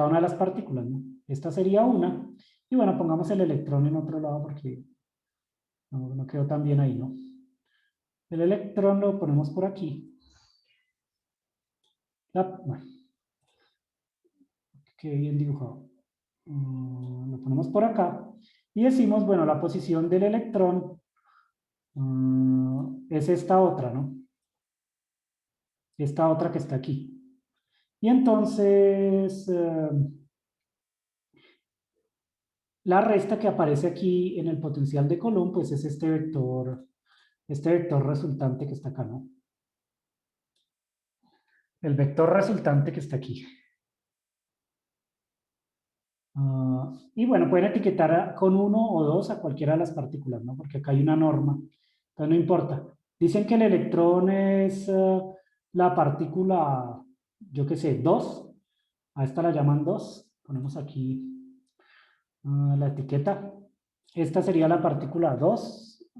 una de las partículas, ¿no? Esta sería una. Y bueno, pongamos el electrón en otro lado porque no quedó tan bien ahí, ¿no? El electrón lo ponemos por aquí. Bueno, qué bien dibujado. Lo ponemos por acá. Y decimos, bueno, la posición del electrón es esta otra, ¿no? Esta otra que está aquí. Y entonces, la resta que aparece aquí en el potencial de Coulomb, pues es este vector resultante que está acá, ¿no? El vector resultante que está aquí. Y bueno, pueden etiquetar con 1 o 2 a cualquiera de las partículas, ¿no? Porque acá hay una norma. Entonces no importa. Dicen que el electrón es la partícula, yo qué sé, 2. A esta la llaman 2. Ponemos aquí la etiqueta. Esta sería la partícula 2,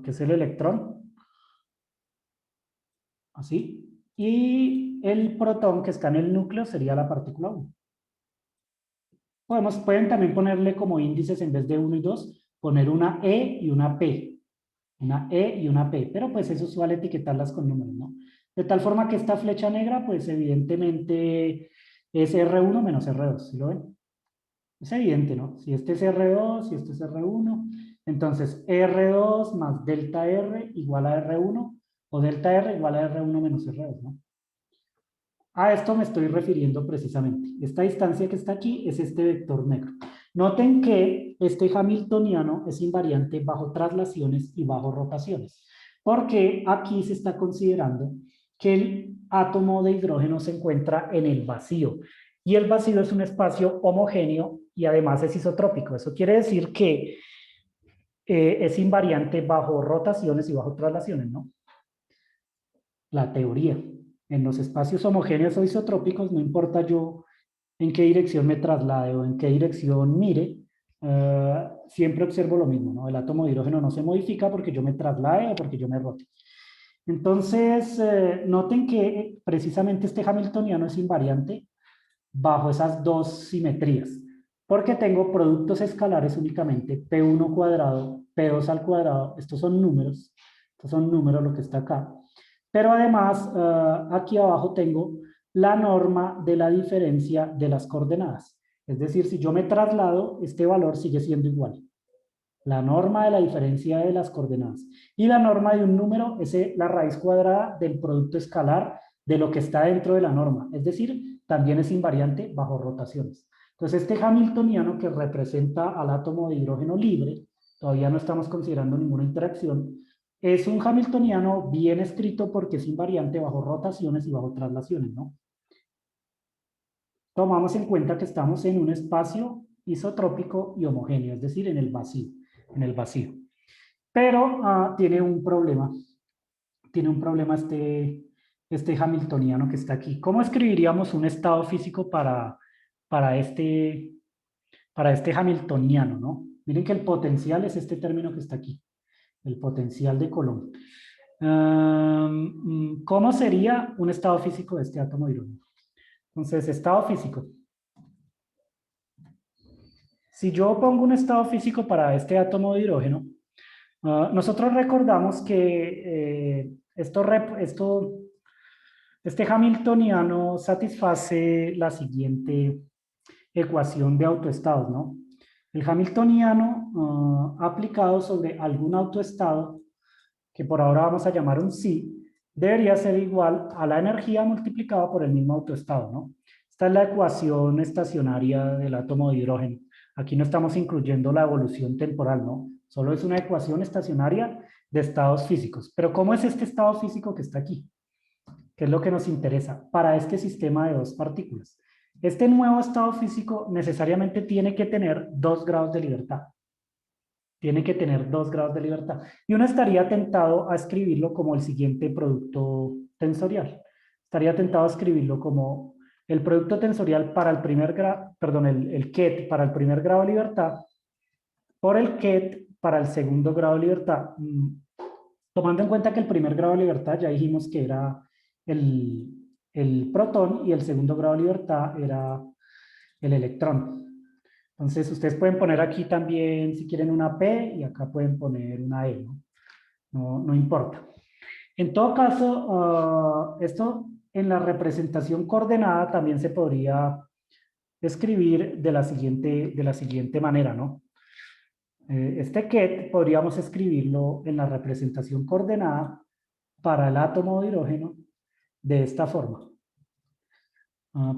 que es el electrón. Así. Y el protón que está en el núcleo sería la partícula 1. Pueden también ponerle como índices en vez de 1 y 2, poner una E y una P. Una E y una P, pero pues eso suele etiquetarlas con números, ¿no? De tal forma que esta flecha negra, pues evidentemente es R1 menos R2, ¿sí lo ven? Es evidente, ¿no? Si este es R2, si este es R1, entonces R2 más delta R igual a R1, o delta R igual a R1 menos R2, ¿no? A esto me estoy refiriendo precisamente. Esta distancia que está aquí es este vector negro. Noten que este hamiltoniano es invariante bajo traslaciones y bajo rotaciones, porque aquí se está considerando que el átomo de hidrógeno se encuentra en el vacío, y el vacío es un espacio homogéneo y además es isotrópico. Eso quiere decir que es invariante bajo rotaciones y bajo traslaciones, ¿no? La teoría. En los espacios homogéneos o isotrópicos, no importa yo en qué dirección me traslade o en qué dirección mire, siempre observo lo mismo, ¿no? El átomo de hidrógeno no se modifica porque yo me traslade o porque yo me rote. Entonces, noten que precisamente este hamiltoniano es invariante bajo esas dos simetrías, porque tengo productos escalares únicamente, P1 cuadrado, P2 al cuadrado, estos son números lo que está acá, pero además aquí abajo tengo la norma de la diferencia de las coordenadas, es decir, si yo me traslado, este valor sigue siendo igual. La norma de la diferencia de las coordenadas. Y la norma de un número es la raíz cuadrada del producto escalar de lo que está dentro de la norma. Es decir, también es invariante bajo rotaciones. Entonces, este hamiltoniano que representa al átomo de hidrógeno libre, todavía no estamos considerando ninguna interacción, es un hamiltoniano bien escrito porque es invariante bajo rotaciones y bajo traslaciones, ¿no? Tomamos en cuenta que estamos en un espacio isotrópico y homogéneo, es decir, en el vacío, en el vacío. Pero tiene un problema este hamiltoniano que está aquí. ¿Cómo escribiríamos un estado físico para este, para este hamiltoniano, ¿no? Miren que el potencial es este término que está aquí, el potencial de Coulomb. ¿Cómo sería un estado físico de este átomo de hidrógeno? Entonces, estado físico. Si yo pongo un estado físico para este átomo de hidrógeno, nosotros recordamos que este hamiltoniano satisface la siguiente ecuación de autoestados, ¿no? El hamiltoniano aplicado sobre algún autoestado, que por ahora vamos a llamar un psi, debería ser igual a la energía multiplicada por el mismo autoestado, ¿no? Esta es la ecuación estacionaria del átomo de hidrógeno. Aquí no estamos incluyendo la evolución temporal, ¿no? Solo es una ecuación estacionaria de estados físicos. Pero ¿cómo es este estado físico que está aquí? ¿Qué es lo que nos interesa para este sistema de dos partículas? Este nuevo estado físico necesariamente tiene que tener 2 grados de libertad. Tiene que tener 2 grados de libertad. Y uno estaría tentado a escribirlo como el siguiente producto tensorial. Estaría tentado a escribirlo como el producto tensorial para el primer grado, perdón, el ket para el primer grado de libertad por el ket para el segundo grado de libertad. Tomando en cuenta que el primer grado de libertad ya dijimos que era el protón y el segundo grado de libertad era el electrón. Entonces, ustedes pueden poner aquí también, si quieren, una P y acá pueden poner una E, ¿no? No importa. En todo caso, esto en la representación coordenada también se podría escribir de la siguiente manera, ¿no? Este ket podríamos escribirlo en la representación coordenada para el átomo de hidrógeno de esta forma.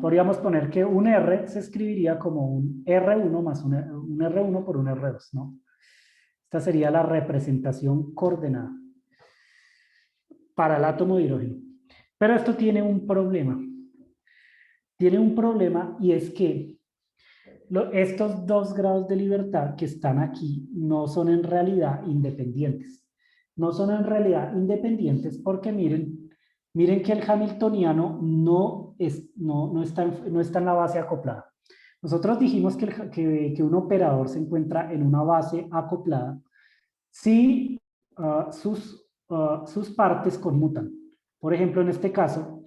Podríamos poner que un R se escribiría como un R1 más un R1 por un R2, ¿no? Esta sería la representación coordenada para el átomo de hidrógeno. Pero esto tiene un problema. Tiene un problema y es que estos 2 grados de libertad que están aquí no son en realidad independientes. No son en realidad independientes porque miren que el hamiltoniano no está en la base acoplada. Nosotros dijimos que un operador se encuentra en una base acoplada si sus partes conmutan. Por ejemplo, en este caso,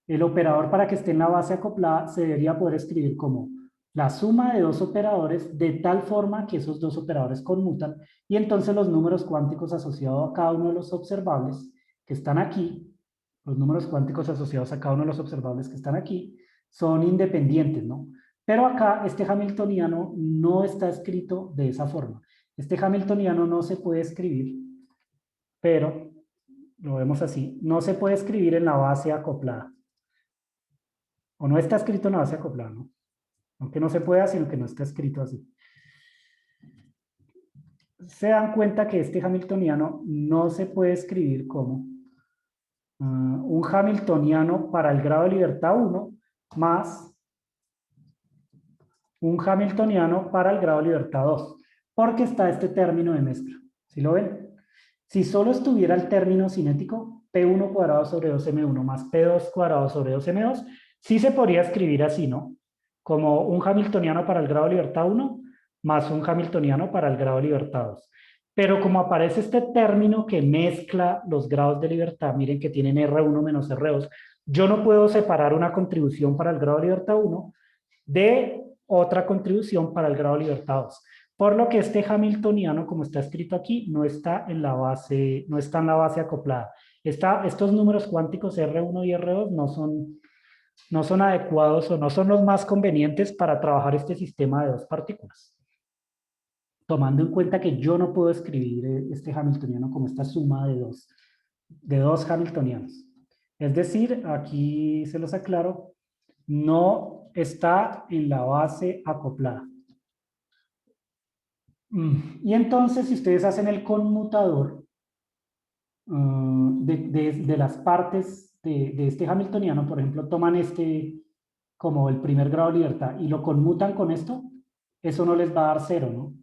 el operador para que esté en la base acoplada se debería poder escribir como la suma de dos operadores de tal forma que esos dos operadores conmutan y entonces los números cuánticos asociados a cada uno de los observables que están aquí, los números cuánticos asociados a cada uno de los observables que están aquí, son independientes, ¿no? Pero acá este hamiltoniano no está escrito de esa forma. Este hamiltoniano no se puede escribir, pero lo vemos así, no se puede escribir en la base acoplada. O no está escrito en la base acoplada, ¿no? Aunque no se pueda, sino que no está escrito así. Se dan cuenta que este hamiltoniano no se puede escribir como un hamiltoniano para el grado de libertad 1 más un hamiltoniano para el grado de libertad 2, porque está este término de mezcla. ¿Sí lo ven? Si solo estuviera el término cinético, P1 cuadrado sobre 2M1 más P2 cuadrado sobre 2M2, sí se podría escribir así, ¿no? Como un hamiltoniano para el grado de libertad 1 más un hamiltoniano para el grado de libertad 2. Pero como aparece este término que mezcla los grados de libertad, miren que tienen R1 menos R2, yo no puedo separar una contribución para el grado de libertad 1 de otra contribución para el grado de libertad 2. Por lo que este hamiltoniano, como está escrito aquí, no está en la base, no está en la base acoplada. Estos números cuánticos R1 y R2 no son adecuados o no son los más convenientes para trabajar este sistema de dos partículas, tomando en cuenta que yo no puedo escribir este hamiltoniano como esta suma de dos hamiltonianos. Es decir, aquí se los aclaro, no está en la base acoplada. Y entonces, si ustedes hacen el conmutador de las partes de este hamiltoniano, por ejemplo, toman este como el primer grado de libertad y lo conmutan con esto, eso no les va a dar cero, ¿no?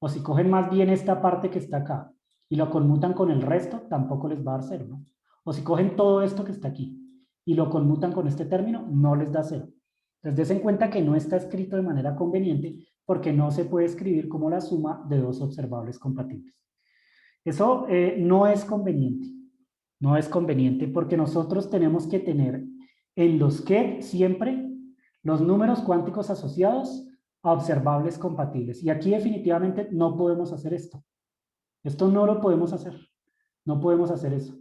O si cogen más bien esta parte que está acá y lo conmutan con el resto, tampoco les va a dar cero, ¿no? O si cogen todo esto que está aquí y lo conmutan con este término, no les da cero. Entonces, des en cuenta que no está escrito de manera conveniente porque no se puede escribir como la suma de dos observables compatibles. Eso no es conveniente. No es conveniente porque nosotros tenemos que tener en los que siempre los números cuánticos asociados a observables compatibles. Y aquí definitivamente no podemos hacer esto. Esto no lo podemos hacer. No podemos hacer eso.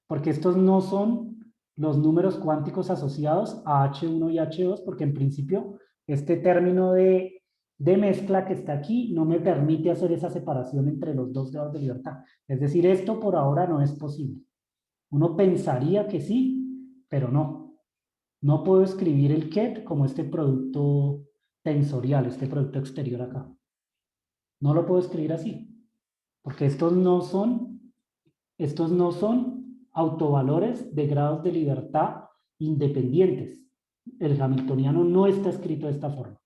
Porque estos no son los números cuánticos asociados a H1 y H2, porque en principio este término de mezcla que está aquí no me permite hacer esa separación entre los dos grados de libertad. Es decir, esto por ahora no es posible. Uno pensaría que sí, pero no. No puedo escribir el ket como este producto tensorial, este producto exterior acá. No lo puedo escribir así, porque estos no son autovalores de grados de libertad independientes. El hamiltoniano no está escrito de esta forma.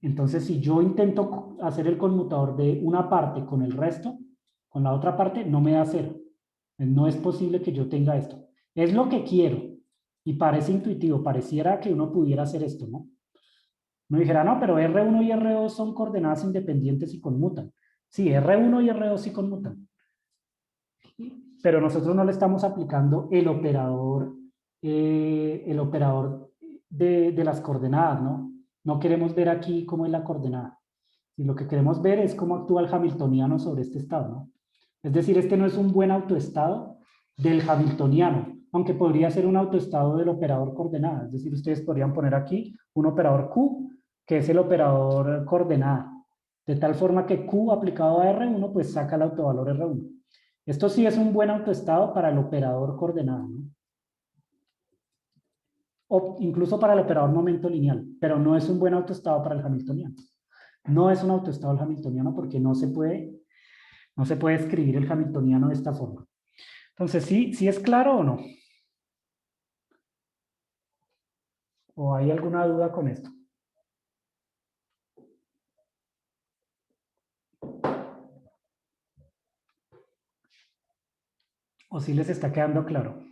Entonces, si yo intento hacer el conmutador de una parte con el resto, con la otra parte, no me da cero. No es posible que yo tenga esto. Es lo que quiero. Y parece intuitivo, pareciera que uno pudiera hacer esto, ¿no? Uno dijera, no, pero R1 y R2 son coordenadas independientes y conmutan. Sí, R1 y R2 sí conmutan. Pero nosotros no le estamos aplicando el operador de las coordenadas, ¿no? No queremos ver aquí cómo es la coordenada. Y lo que queremos ver es cómo actúa el hamiltoniano sobre este estado, ¿no? Es decir, este no es un buen autoestado del hamiltoniano, aunque podría ser un autoestado del operador coordenada. Es decir, ustedes podrían poner aquí un operador Q, que es el operador coordenada. De tal forma que Q aplicado a R1, pues saca el autovalor R1. Esto sí es un buen autoestado para el operador coordenado, ¿no? O incluso para el operador momento lineal, pero no es un buen autoestado para el hamiltoniano. No es un autoestado el hamiltoniano porque no se puede escribir el hamiltoniano de esta forma. Entonces, ¿sí es claro o no? ¿O hay alguna duda con esto? ¿O si les está quedando claro?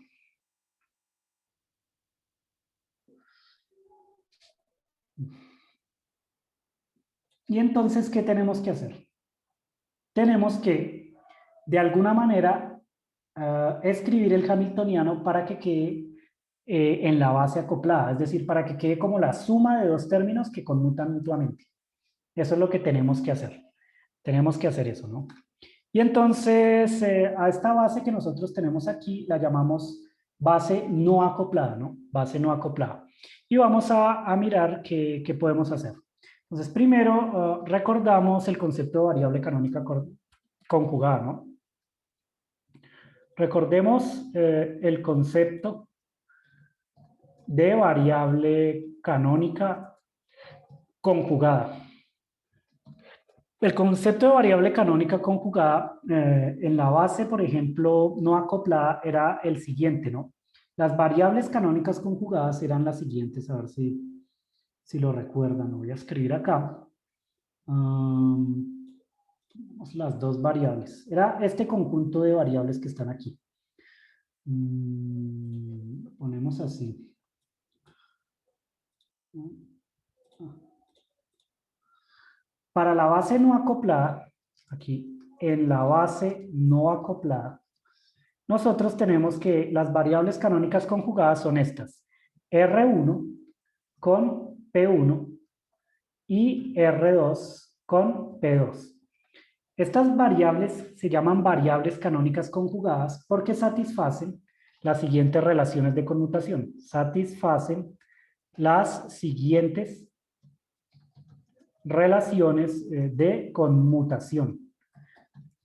Y entonces, ¿qué tenemos que hacer? Tenemos que, de alguna manera, escribir el hamiltoniano para que quede en la base acoplada, es decir, para que quede como la suma de dos términos que conmutan mutuamente. Eso es lo que tenemos que hacer. Tenemos que hacer eso, ¿no? Y entonces, a esta base que nosotros tenemos aquí, la llamamos base no acoplada, ¿no? Base no acoplada. Y vamos a mirar qué podemos hacer. Entonces, primero, recordamos el concepto de variable canónica conjugada, ¿no? Recordemos el concepto de variable canónica conjugada. El concepto de variable canónica conjugada en la base, por ejemplo, no acoplada, era el siguiente, ¿no? Las variables canónicas conjugadas eran las siguientes, a ver si lo recuerdan. Lo voy a escribir acá. Las dos variables. Era este conjunto de variables que están aquí. Lo ponemos así. Para la base no acoplada, aquí en la base no acoplada, nosotros tenemos que las variables canónicas conjugadas son estas. R1 con P1 y R2 con P2. Estas variables se llaman variables canónicas conjugadas porque satisfacen las siguientes relaciones de conmutación. Satisfacen las siguientes relaciones de conmutación.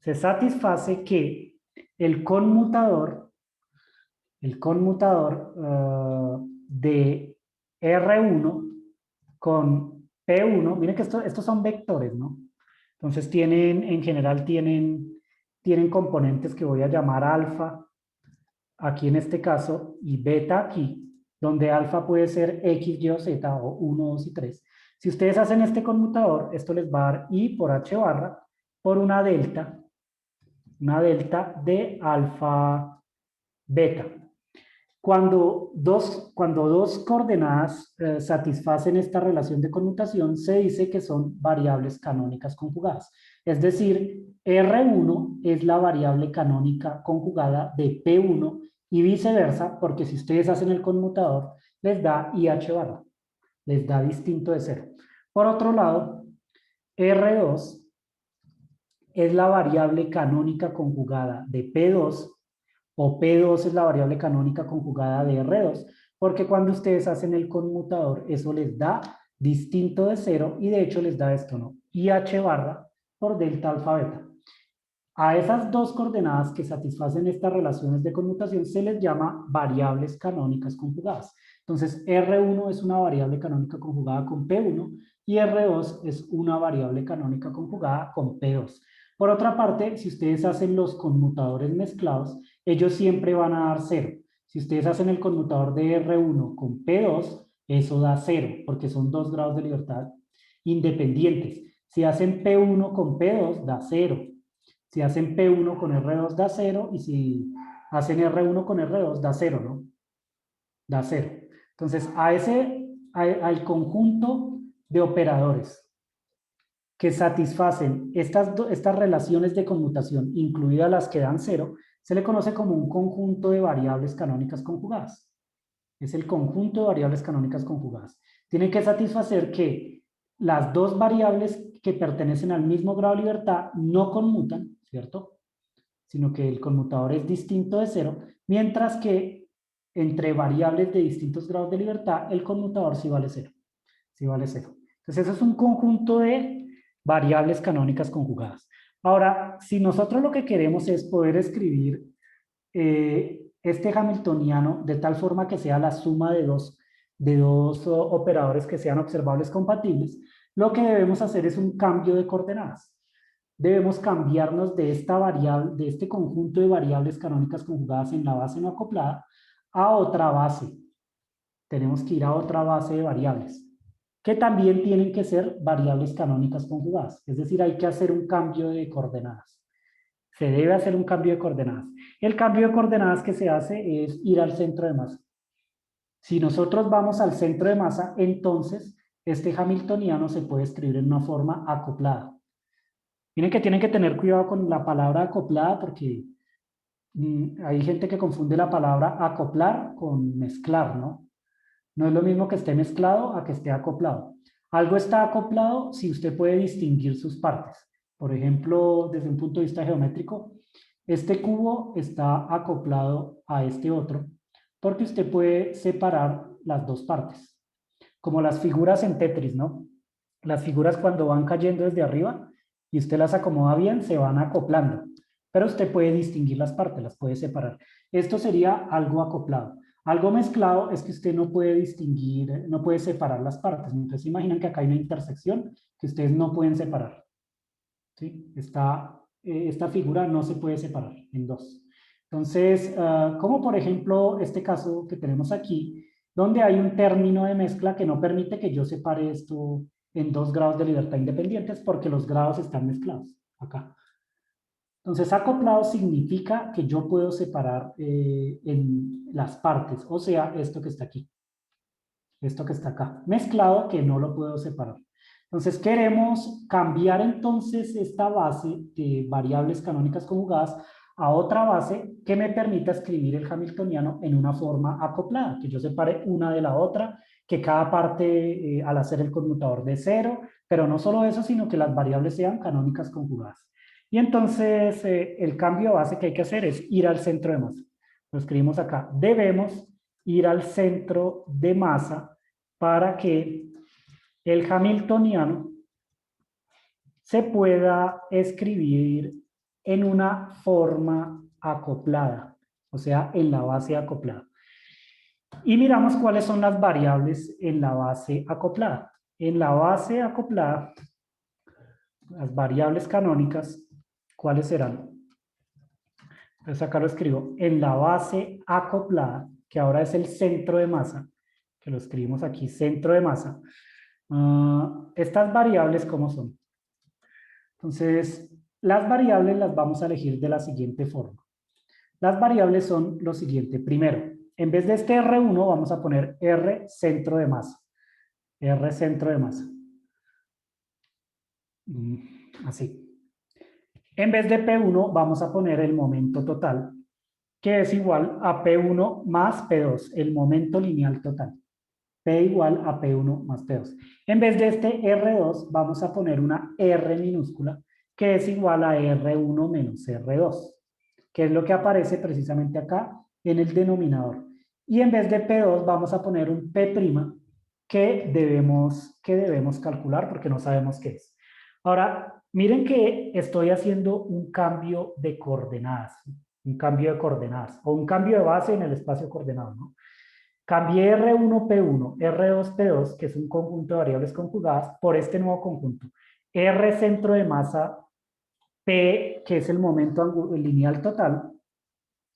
Se satisface que el conmutador de R1 con P1, miren que estos son vectores, ¿no? Entonces en general tienen componentes que voy a llamar alfa, aquí en este caso, y beta aquí, donde alfa puede ser X, Y o Z, o 1, 2 y 3. Si ustedes hacen este conmutador, esto les va a dar I por H barra por una delta de alfa beta. Cuando dos coordenadas satisfacen esta relación de conmutación, se dice que son variables canónicas conjugadas. Es decir, R1 es la variable canónica conjugada de P1 y viceversa, porque si ustedes hacen el conmutador, les da IH barra, les da distinto de cero. Por otro lado, R2 es la variable canónica conjugada de P2 o P2 es la variable canónica conjugada de R2, porque cuando ustedes hacen el conmutador, eso les da distinto de cero y de hecho les da esto, ¿no? IH barra por delta alfa beta. A esas dos coordenadas que satisfacen estas relaciones de conmutación se les llama variables canónicas conjugadas. Entonces, R1 es una variable canónica conjugada con P1 y R2 es una variable canónica conjugada con P2. Por otra parte, si ustedes hacen los conmutadores mezclados, ellos siempre van a dar cero. Si ustedes hacen el conmutador de R1 con P2, eso da cero, porque son dos grados de libertad independientes. Si hacen P1 con P2, da cero. Si hacen P1 con R2 da 0 y si hacen R1 con R2 da 0, ¿no? Da 0. Entonces, al conjunto de operadores que satisfacen estas relaciones de conmutación, incluidas las que dan 0, se le conoce como un conjunto de variables canónicas conjugadas. Es el conjunto de variables canónicas conjugadas. Tienen que satisfacer que las dos variables que pertenecen al mismo grado de libertad no conmutan, ¿cierto? Sino que el conmutador es distinto de cero, mientras que entre variables de distintos grados de libertad, el conmutador sí vale cero. Sí vale cero. Entonces, eso es un conjunto de variables canónicas conjugadas. Ahora, si nosotros lo que queremos es poder escribir este hamiltoniano de tal forma que sea la suma de dos operadores que sean observables compatibles, lo que debemos hacer es un cambio de coordenadas. Debemos cambiarnos de esta variable, de este conjunto de variables canónicas conjugadas en la base no acoplada a otra base. Tenemos que ir a otra base de variables, que también tienen que ser variables canónicas conjugadas. Es decir, hay que hacer un cambio de coordenadas. Se debe hacer un cambio de coordenadas. El cambio de coordenadas que se hace es ir al centro de masa. Si nosotros vamos al centro de masa, entonces este hamiltoniano se puede escribir en una forma acoplada. Miren que tienen que tener cuidado con la palabra acoplada porque hay gente que confunde la palabra acoplar con mezclar, ¿no? No es lo mismo que esté mezclado a que esté acoplado. Algo está acoplado si usted puede distinguir sus partes. Por ejemplo, desde un punto de vista geométrico, este cubo está acoplado a este otro porque usted puede separar las dos partes. Como las figuras en Tetris, ¿no? Las figuras cuando van cayendo desde arriba y usted las acomoda bien, se van acoplando. Pero usted puede distinguir las partes, las puede separar. Esto sería algo acoplado. Algo mezclado es que usted no puede distinguir, no puede separar las partes. Entonces imaginan que acá hay una intersección que ustedes no pueden separar. ¿Sí? Esta figura no se puede separar en dos. Entonces, como por ejemplo este caso que tenemos aquí, donde hay un término de mezcla que no permite que yo separe esto en dos grados de libertad independientes porque los grados están mezclados acá. Entonces, acoplado significa que yo puedo separar en las partes, o sea, esto que está aquí, esto que está acá. Mezclado que no lo puedo separar. Entonces queremos cambiar entonces esta base de variables canónicas conjugadas a otra base que me permita escribir el hamiltoniano en una forma acoplada, que yo separe una de la otra, que cada parte al hacer el conmutador de cero, pero no solo eso, sino que las variables sean canónicas conjugadas. Y entonces el cambio de base que hay que hacer es ir al centro de masa. Lo escribimos acá. Debemos ir al centro de masa para que el hamiltoniano se pueda escribir en una forma acoplada, o sea, en la base acoplada. Y miramos cuáles son las variables en la base acoplada. En la base acoplada, las variables canónicas, ¿cuáles serán? Entonces acá lo escribo. En la base acoplada, que ahora es el centro de masa, que lo escribimos aquí, centro de masa. Estas variables, ¿cómo son? Entonces, las variables las vamos a elegir de la siguiente forma. Las variables son lo siguiente. Primero, en vez de este R1 vamos a poner R centro de masa. R centro de masa. Así. En vez de P1 vamos a poner el momento total, que es igual a P1 más P2, el momento lineal total. P igual a P1 más P2. En vez de este R2 vamos a poner una R minúscula, que es igual a R1 menos R2, que es lo que aparece precisamente acá en el denominador. Y en vez de P2 vamos a poner un P' que debemos calcular porque no sabemos qué es. Ahora, miren que estoy haciendo un cambio de coordenadas, o un cambio de base en el espacio coordenado, ¿no? Cambié R1, P1, R2, P2, que es un conjunto de variables conjugadas, por este nuevo conjunto. R centro de masa, P, que es el momento lineal total,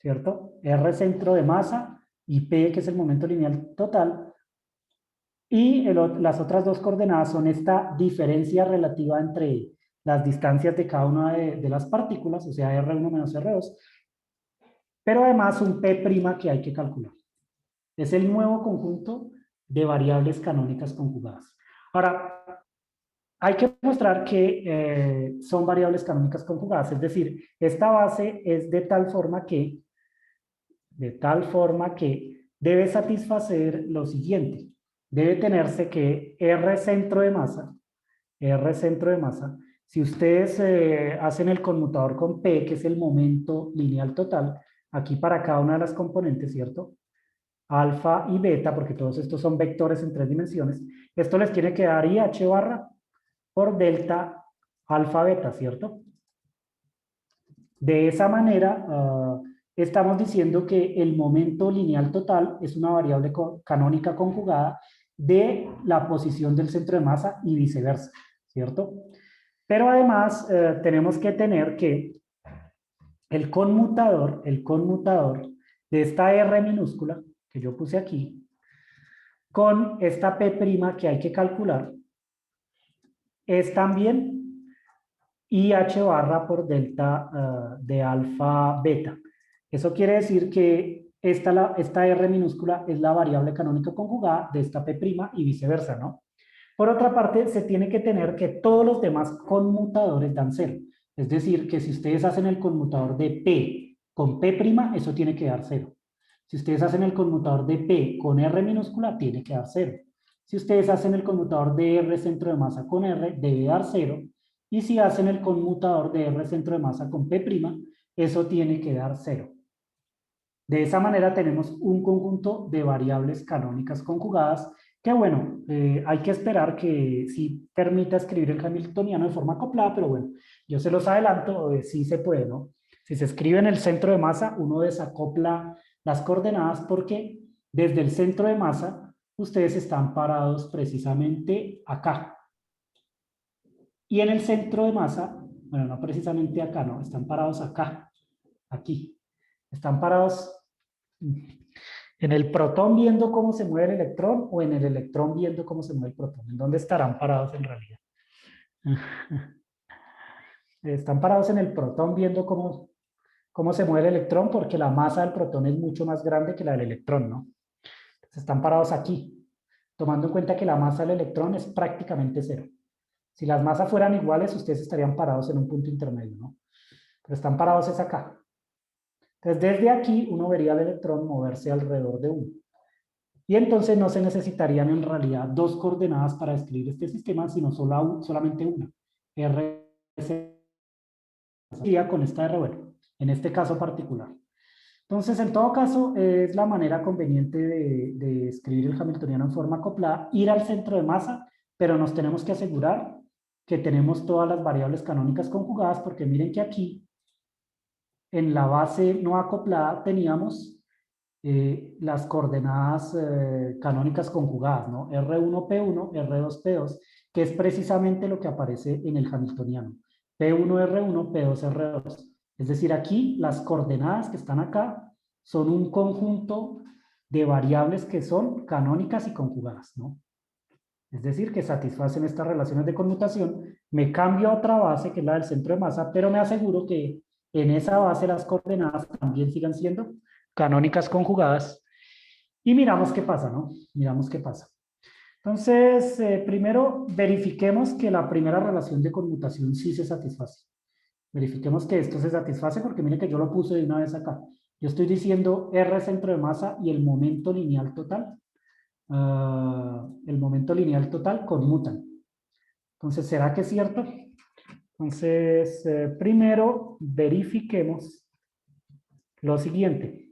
¿cierto? R centro de masa y P, que es el momento lineal total. Y las otras dos coordenadas son esta diferencia relativa entre las distancias de cada una de las partículas, o sea, R1 menos R2, pero además un P' que hay que calcular. Es el nuevo conjunto de variables canónicas conjugadas. Ahora, hay que mostrar que son variables canónicas conjugadas, es decir, esta base es de tal forma que debe satisfacer lo siguiente. Debe tenerse que R centro de masa, si ustedes hacen el conmutador con P, que es el momento lineal total, aquí para cada una de las componentes, ¿cierto? Alfa y beta, porque todos estos son vectores en 3 dimensiones, esto les tiene que dar IH barra por delta alfa beta, ¿cierto? De esa manera, estamos diciendo que el momento lineal total es una variable canónica conjugada de la posición del centro de masa y viceversa, ¿cierto? Pero además tenemos que tener que el conmutador de esta R minúscula que yo puse aquí, con esta P' que hay que calcular, es también IH barra por delta de alfa beta. Eso quiere decir que esta R minúscula es la variable canónica conjugada de esta P' y viceversa, ¿no? Por otra parte, se tiene que tener que todos los demás conmutadores dan cero. Es decir, que si ustedes hacen el conmutador de P con P', eso tiene que dar cero. Si ustedes hacen el conmutador de P con R minúscula, tiene que dar cero. Si ustedes hacen el conmutador de R centro de masa con R, debe dar cero. Y si hacen el conmutador de R centro de masa con P', eso tiene que dar cero. De esa manera tenemos un conjunto de variables canónicas conjugadas que, bueno, hay que esperar que sí permita escribir el hamiltoniano de forma acoplada, pero bueno, yo se los adelanto, sí se puede, ¿no? Si se escribe en el centro de masa, uno desacopla las coordenadas porque desde el centro de masa ustedes están parados precisamente acá. Y en el centro de masa, bueno, no precisamente acá, no, están parados acá, aquí. Están parados en el protón viendo cómo se mueve el electrón o en el electrón viendo cómo se mueve el protón. ¿En dónde estarán parados en realidad? Están parados en el protón viendo cómo se mueve el electrón porque la masa del protón es mucho más grande que la del electrón, ¿no? Entonces están parados aquí, tomando en cuenta que la masa del electrón es prácticamente cero. Si las masas fueran iguales, ustedes estarían parados en un punto intermedio, ¿no? Pero están parados es acá. Entonces, desde aquí uno vería al electrón moverse alrededor de 1. Y entonces no se necesitarían en realidad dos coordenadas para describir este sistema, sino solamente una. R sería con esta R, bueno, en este caso particular. Entonces, en todo caso, es la manera conveniente de escribir el hamiltoniano en forma acoplada, ir al centro de masa, pero nos tenemos que asegurar que tenemos todas las variables canónicas conjugadas, porque miren que aquí, en la base no acoplada, teníamos las coordenadas canónicas conjugadas, ¿no? R1P1, R2P2, que es precisamente lo que aparece en el hamiltoniano. P1R1, P2R2. Es decir, aquí las coordenadas que están acá son un conjunto de variables que son canónicas y conjugadas, ¿no? Es decir, que satisfacen estas relaciones de conmutación. Me cambio a otra base, que es la del centro de masa, pero me aseguro que en esa base las coordenadas también sigan siendo canónicas conjugadas. Y miramos qué pasa, ¿no? Miramos qué pasa. Entonces, primero verifiquemos que la primera relación de conmutación sí se satisface. Verifiquemos que esto se satisface porque miren que yo lo puse de una vez acá. Yo estoy diciendo R centro de masa y el momento lineal total. El momento lineal total conmutan. Entonces, ¿será que es cierto? Entonces, primero verifiquemos lo siguiente.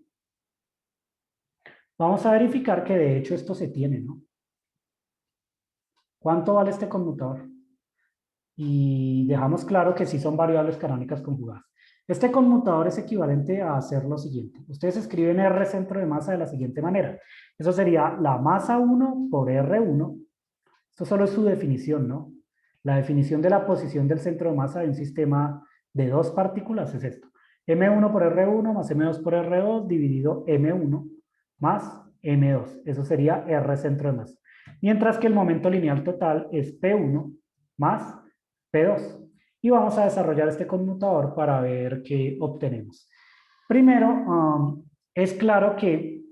Vamos a verificar que de hecho esto se tiene, ¿no? ¿Cuánto vale este conmutador? Y dejamos claro que sí son variables canónicas conjugadas. Este conmutador es equivalente a hacer lo siguiente. Ustedes escriben R centro de masa de la siguiente manera. Eso sería la masa 1 por R1. Esto solo es su definición, ¿no? La definición de la posición del centro de masa de un sistema de dos partículas es esto. M1 por R1 más M2 por R2 dividido M1 más M2. Eso sería R centro de masa. Mientras que el momento lineal total es P1 más P2. Y vamos a desarrollar este conmutador para ver qué obtenemos. Primero, es claro que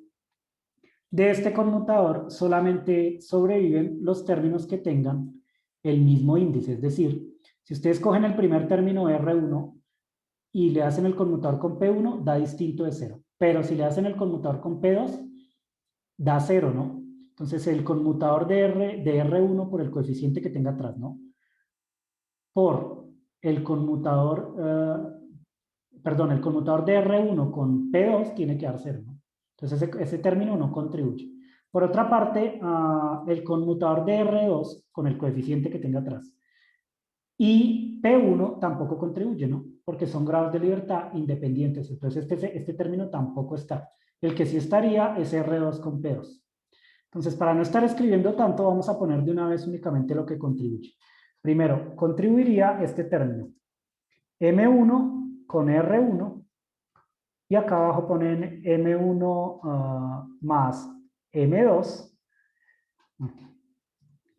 de este conmutador solamente sobreviven los términos que tengan el mismo índice. Es decir, si ustedes cogen el primer término R1 y le hacen el conmutador con P1, da distinto de 0. Pero si le hacen el conmutador con P2, da 0, ¿no? Entonces el conmutador de R1 por el coeficiente que tenga atrás, ¿no? Por el conmutador, el conmutador de R1 con P2 tiene que dar 0, ¿no? Entonces ese término no contribuye. Por otra parte, el conmutador de R2 con el coeficiente que tenga atrás. Y P1 tampoco contribuye, ¿no? Porque son grados de libertad independientes. Entonces este término tampoco está. El que sí estaría es R2 con P2. Entonces, para no estar escribiendo tanto, vamos a poner de una vez únicamente lo que contribuye. Primero, contribuiría este término. M1 con R1 y acá abajo ponen M1 más M2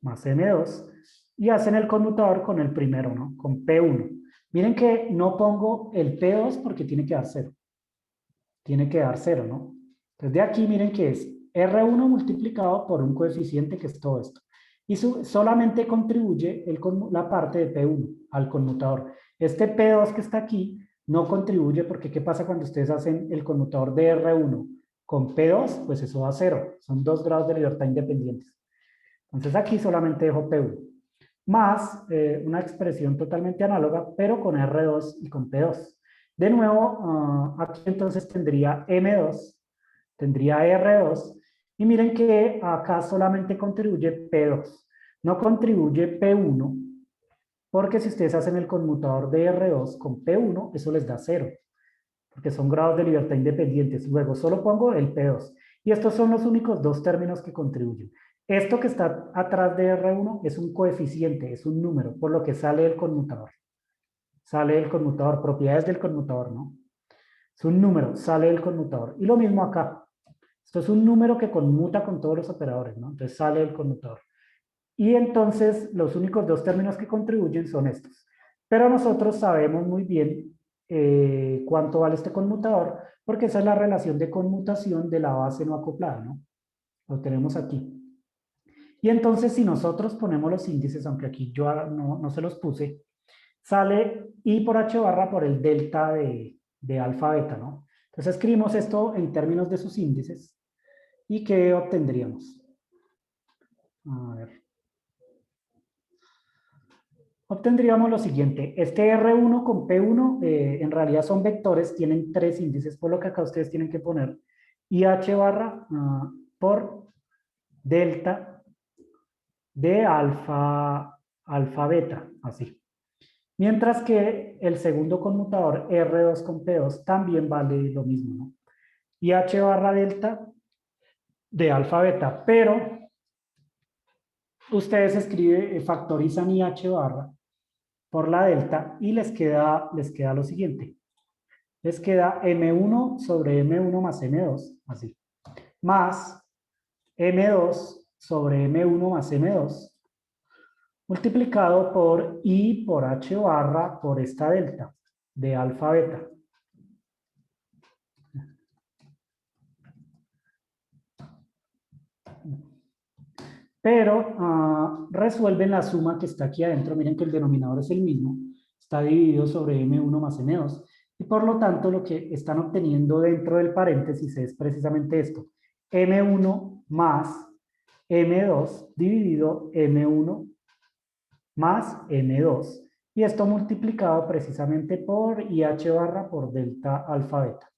más M2 y hacen el conmutador con el primero, ¿no? Con P1. Miren que no pongo el P2 porque tiene que dar 0. Tiene que dar 0, ¿no? Entonces de aquí miren que es R1 multiplicado por un coeficiente que es todo esto. Y solamente contribuye la parte de P1 al conmutador. Este P2 que está aquí no contribuye porque ¿qué pasa cuando ustedes hacen el conmutador de R1 con P2? Pues eso da 0. Son 2 grados de libertad independientes. Entonces aquí solamente dejo P1. Más una expresión totalmente análoga, pero con R2 y con P2. De nuevo, aquí entonces tendría M2, tendría R2, y miren que acá solamente contribuye P2, no contribuye P1, porque si ustedes hacen el conmutador de R2 con P1, eso les da 0, porque son grados de libertad independientes. Luego solo pongo el P2, y estos son los únicos dos términos que contribuyen. Esto que está atrás de R1 es un coeficiente, es un número, por lo que sale el conmutador. Sale el conmutador, propiedades del conmutador, ¿no? Es un número, sale el conmutador. Y lo mismo acá. Esto es un número que conmuta con todos los operadores, ¿no? Entonces sale el conmutador. Y entonces los únicos dos términos que contribuyen son estos. Pero nosotros sabemos muy bien cuánto vale este conmutador, porque esa es la relación de conmutación de la base no acoplada, ¿no? Lo tenemos aquí. Y entonces si nosotros ponemos los índices, aunque aquí yo no se los puse, sale I por H barra por el delta de alfa beta, ¿no? Entonces escribimos esto en términos de sus índices. ¿Y qué obtendríamos? A ver. Obtendríamos lo siguiente. Este R1 con P1 en realidad son vectores, tienen 3 índices, por lo que acá ustedes tienen que poner IH barra por delta de alfa beta, así. Mientras que el segundo conmutador R2 con P2 también vale lo mismo, ¿no? IH barra delta de alfa beta, pero ustedes factorizan IH barra por la delta y les queda lo siguiente. Les queda M1 sobre M1 más M2, así, más M2 sobre M1 más M2, multiplicado por I por H barra por esta delta de alfa beta. Pero resuelven la suma que está aquí adentro. Miren que el denominador es el mismo. Está dividido sobre M1 más M2. Y por lo tanto, lo que están obteniendo dentro del paréntesis es precisamente esto. M1 más M2 dividido M1 más M2. Y esto multiplicado precisamente por IH barra por delta alfa beta.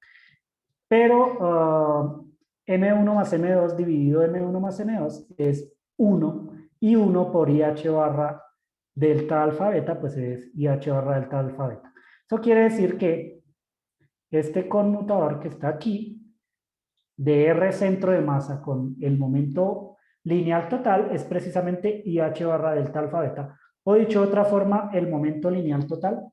Pero M1 más M2 dividido M1 más M2 es 1 y 1 por IH barra delta alfa beta pues es IH barra delta alfa beta. Eso quiere decir que este conmutador que está aquí de R centro de masa con el momento lineal total es precisamente IH barra delta alfa beta. O dicho de otra forma, el momento lineal total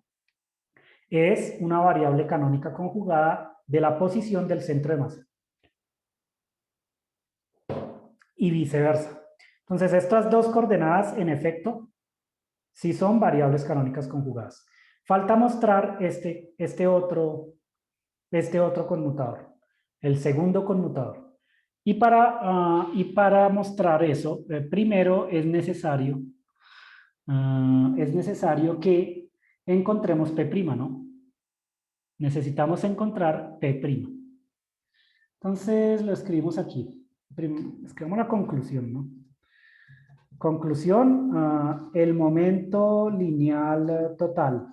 es una variable canónica conjugada de la posición del centro de masa. Y viceversa. Entonces, estas dos coordenadas, en efecto, sí son variables canónicas conjugadas. Falta mostrar este otro conmutador, el segundo conmutador. Y para mostrar eso, primero es necesario que encontremos P', ¿no? Necesitamos encontrar P'. Entonces, lo escribimos aquí. Escribimos la conclusión, ¿no? Conclusión, el momento lineal total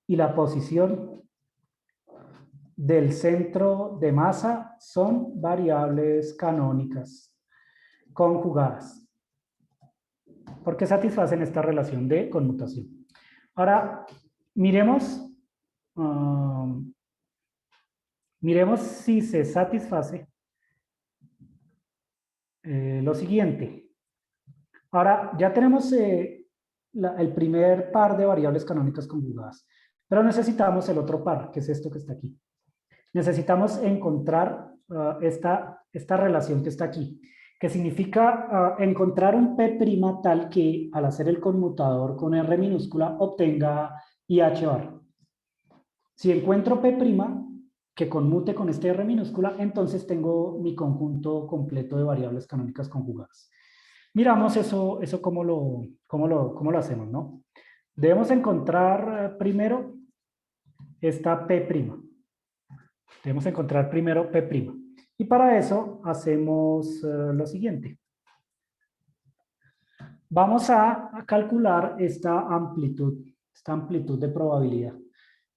y la posición del centro de masa son variables canónicas conjugadas, porque satisfacen esta relación de conmutación. Ahora, miremos si se satisface lo siguiente. Ahora, ya tenemos el primer par de variables canónicas conjugadas, pero necesitamos el otro par, que es esto que está aquí. Necesitamos encontrar esta relación que está aquí, que significa encontrar un P' tal que al hacer el conmutador con R minúscula obtenga IH barra. Si encuentro P' que conmute con este R minúscula, entonces tengo mi conjunto completo de variables canónicas conjugadas. Miramos eso cómo lo hacemos, ¿no? Debemos encontrar primero esta P'. Debemos encontrar primero P'. Y para eso hacemos lo siguiente. Vamos a calcular esta amplitud de probabilidad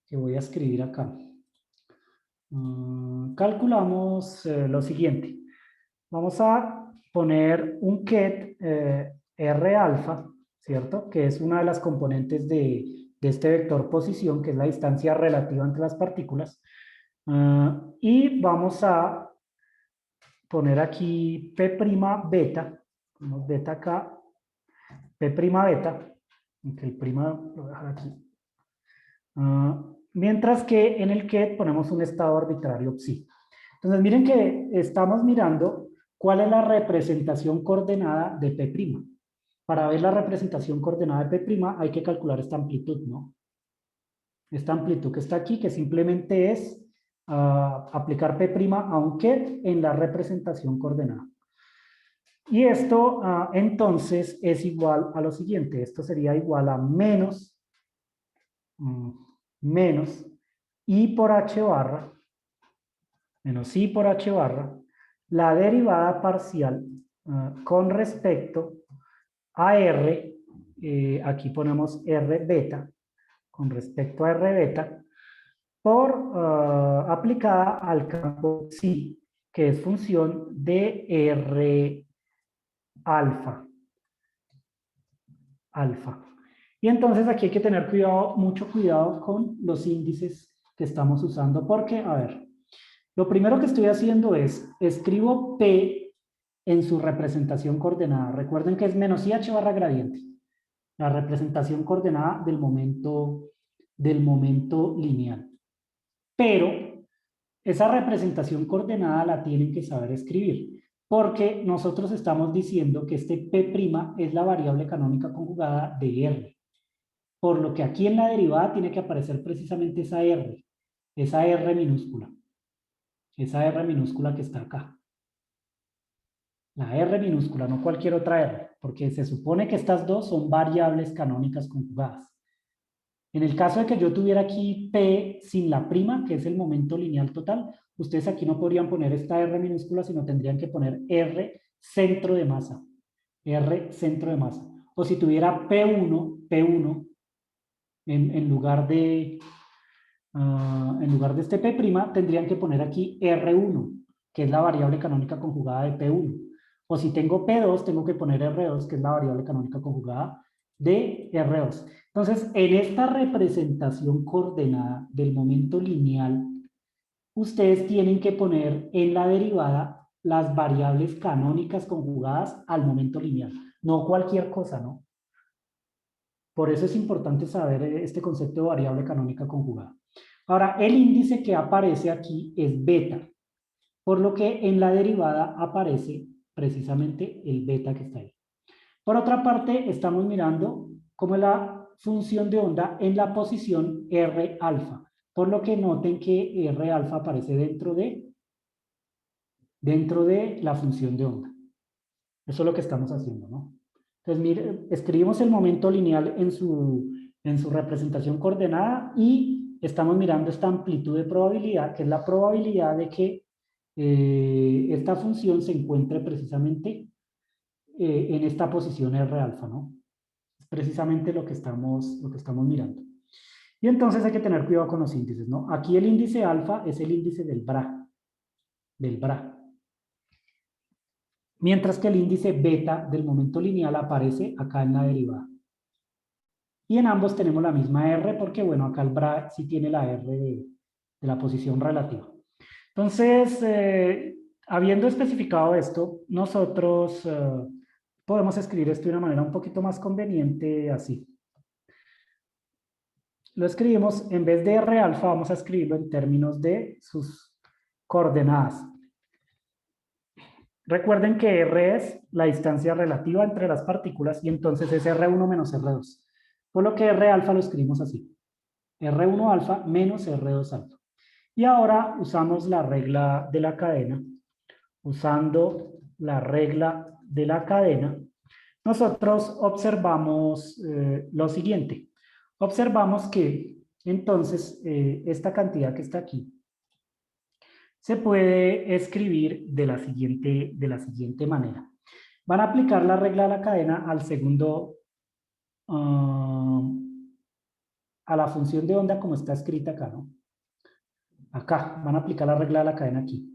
que voy a escribir acá. Calculamos lo siguiente. Vamos a poner un ket R alfa, ¿cierto? Que es una de las componentes de este vector posición, que es la distancia relativa entre las partículas. Y vamos a poner aquí P' beta, ponemos beta acá, P' beta, aunque el prima lo voy a dejar aquí. Mientras que en el ket ponemos un estado arbitrario psi. Entonces miren que estamos mirando cuál es la representación coordenada de P'. Para ver la representación coordenada de P' hay que calcular esta amplitud, ¿no? Esta amplitud que está aquí, que simplemente es aplicar P' a un ket en la representación coordenada. Y esto entonces es igual a lo siguiente. Esto sería igual a menos, menos I por H barra, menos I por H barra, la derivada parcial con respecto a R, aquí ponemos R beta, con respecto a R beta, por aplicada al campo psi, que es función de R alfa. Alfa. Y entonces aquí hay que tener cuidado, mucho cuidado con los índices que estamos usando, porque, a ver, lo primero que estoy haciendo es, escribo P en su representación coordenada. Recuerden que es menos IH barra gradiente, la representación coordenada del momento lineal. Pero esa representación coordenada la tienen que saber escribir, porque nosotros estamos diciendo que este P' es la variable canónica conjugada de R. Por lo que aquí en la derivada tiene que aparecer precisamente esa R minúscula. Esa R minúscula que está acá. La R minúscula, no cualquier otra R, porque se supone que estas dos son variables canónicas conjugadas. En el caso de que yo tuviera aquí P sin la prima, que es el momento lineal total, ustedes aquí no podrían poner esta R minúscula, sino tendrían que poner R centro de masa. R centro de masa. O si tuviera P1 en lugar de este P', tendrían que poner aquí R1, que es la variable canónica conjugada de P1. O si tengo P2, tengo que poner R2, que es la variable canónica conjugada de R2. Entonces, en esta representación coordenada del momento lineal, ustedes tienen que poner en la derivada las variables canónicas conjugadas al momento lineal. No cualquier cosa, ¿no? Por eso es importante saber este concepto de variable canónica conjugada. Ahora, el índice que aparece aquí es beta, por lo que en la derivada aparece precisamente el beta que está ahí. Por otra parte, estamos mirando cómo es la función de onda en la posición R alfa, por lo que noten que R alfa aparece dentro de la función de onda. Eso es lo que estamos haciendo, ¿no? Entonces, mire, escribimos el momento lineal en su representación coordenada y estamos mirando esta amplitud de probabilidad, que es la probabilidad de que esta función se encuentre precisamente en esta posición R alfa, ¿no? Es precisamente lo que estamos mirando. Y entonces hay que tener cuidado con los índices, ¿no? Aquí el índice alfa es el índice del BRA. Mientras que el índice beta del momento lineal aparece acá en la derivada. Y en ambos tenemos la misma R porque, bueno, acá el BRA sí tiene la R de la posición relativa. Entonces, habiendo especificado esto, nosotros podemos escribir esto de una manera un poquito más conveniente así. Lo escribimos, en vez de R alfa, vamos a escribirlo en términos de sus coordenadas. Recuerden que R es la distancia relativa entre las partículas y entonces es R1 menos R2. Por lo que R alfa lo escribimos así. R1 alfa menos R2 alfa. Y ahora usamos la regla de la cadena. Usando la regla de la cadena, nosotros observamos lo siguiente. Observamos que entonces esta cantidad que está aquí se puede escribir de la siguiente manera. Van a aplicar la regla de la cadena al segundo, a la función de onda como está escrita acá, ¿no? Acá, van a aplicar la regla de la cadena aquí.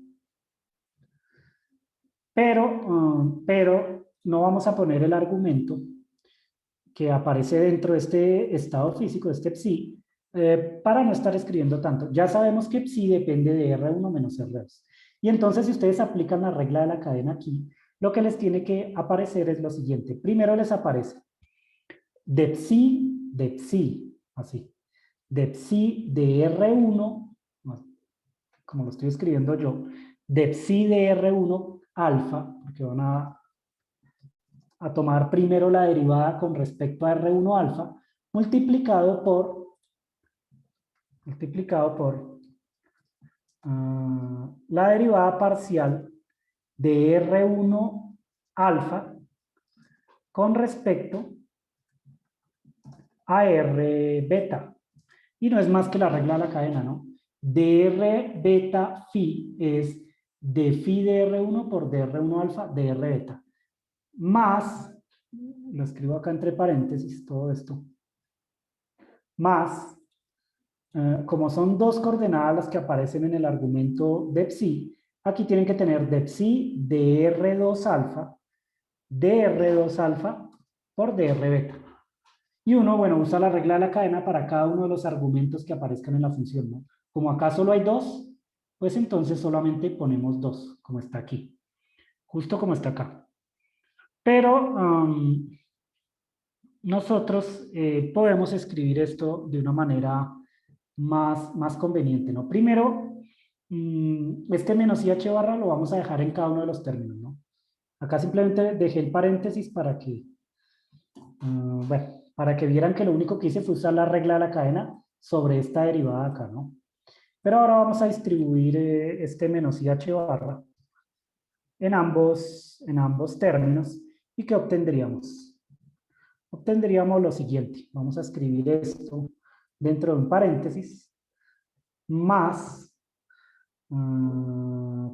Pero no vamos a poner el argumento que aparece dentro de este estado físico, de este psi, para no estar escribiendo tanto. Ya sabemos que psi depende de R1 menos R2. Y entonces, si ustedes aplican la regla de la cadena aquí, lo que les tiene que aparecer es lo siguiente. Primero les aparece de psi, así. De psi de R1, como lo estoy escribiendo yo, de psi de R1 alfa, porque van a tomar primero la derivada con respecto a R1 alfa, multiplicado por la derivada parcial de R1 alfa con respecto a R beta. Y no es más que la regla de la cadena, ¿no? dr beta phi es de phi de R1 por dr1 alfa de R beta. Más, lo escribo acá entre paréntesis, todo esto, más, como son dos coordenadas las que aparecen en el argumento de psi, aquí tienen que tener de psi de R2 alfa, de R2 alfa por dr beta. Y uno, bueno, usa la regla de la cadena para cada uno de los argumentos que aparezcan en la función, ¿no? Como acá solo hay dos, pues entonces solamente ponemos dos, como está aquí, justo como está acá. Pero nosotros podemos escribir esto de una manera más conveniente, ¿no? Primero, este menos IH barra lo vamos a dejar en cada uno de los términos, ¿no? Acá simplemente dejé el paréntesis para que, bueno, para que vieran que lo único que hice fue usar la regla de la cadena sobre esta derivada acá, ¿no? Pero ahora vamos a distribuir este menos IH barra en ambos términos. ¿Y qué obtendríamos? Obtendríamos lo siguiente. Vamos a escribir esto dentro de un paréntesis más,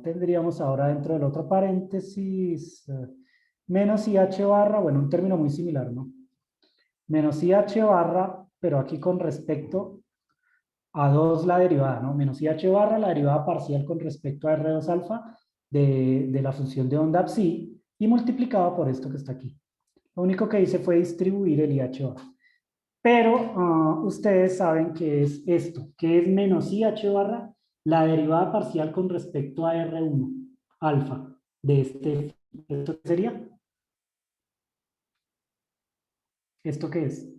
tendríamos ahora dentro del otro paréntesis menos IH barra, bueno, un término muy similar, ¿no? Menos IH barra, pero aquí con respecto a 2 la derivada, ¿no? Menos IH barra, la derivada parcial con respecto a R2 alfa de la función de onda psi y multiplicado por esto que está aquí. Lo único que hice fue distribuir el IH barra. Pero ustedes saben que es esto, que es menos IH barra, la derivada parcial con respecto a R1 alfa de este. ¿Esto qué sería? ¿Esto qué es?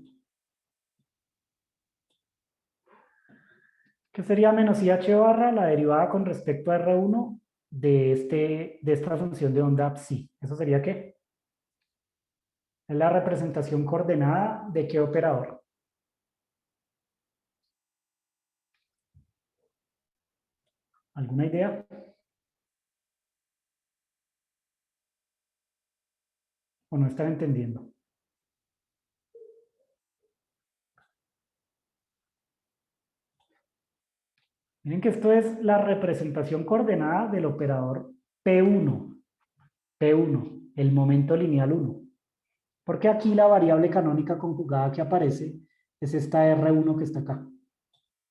¿Qué sería menos IH barra, la derivada con respecto a R1 de esta función de onda psi? ¿Eso sería qué? Es la representación coordenada de qué operador. ¿Alguna idea? ¿O no están entendiendo? Miren que esto es la representación coordenada del operador P1. P1, el momento lineal 1. Porque aquí la variable canónica conjugada que aparece es esta R1 que está acá.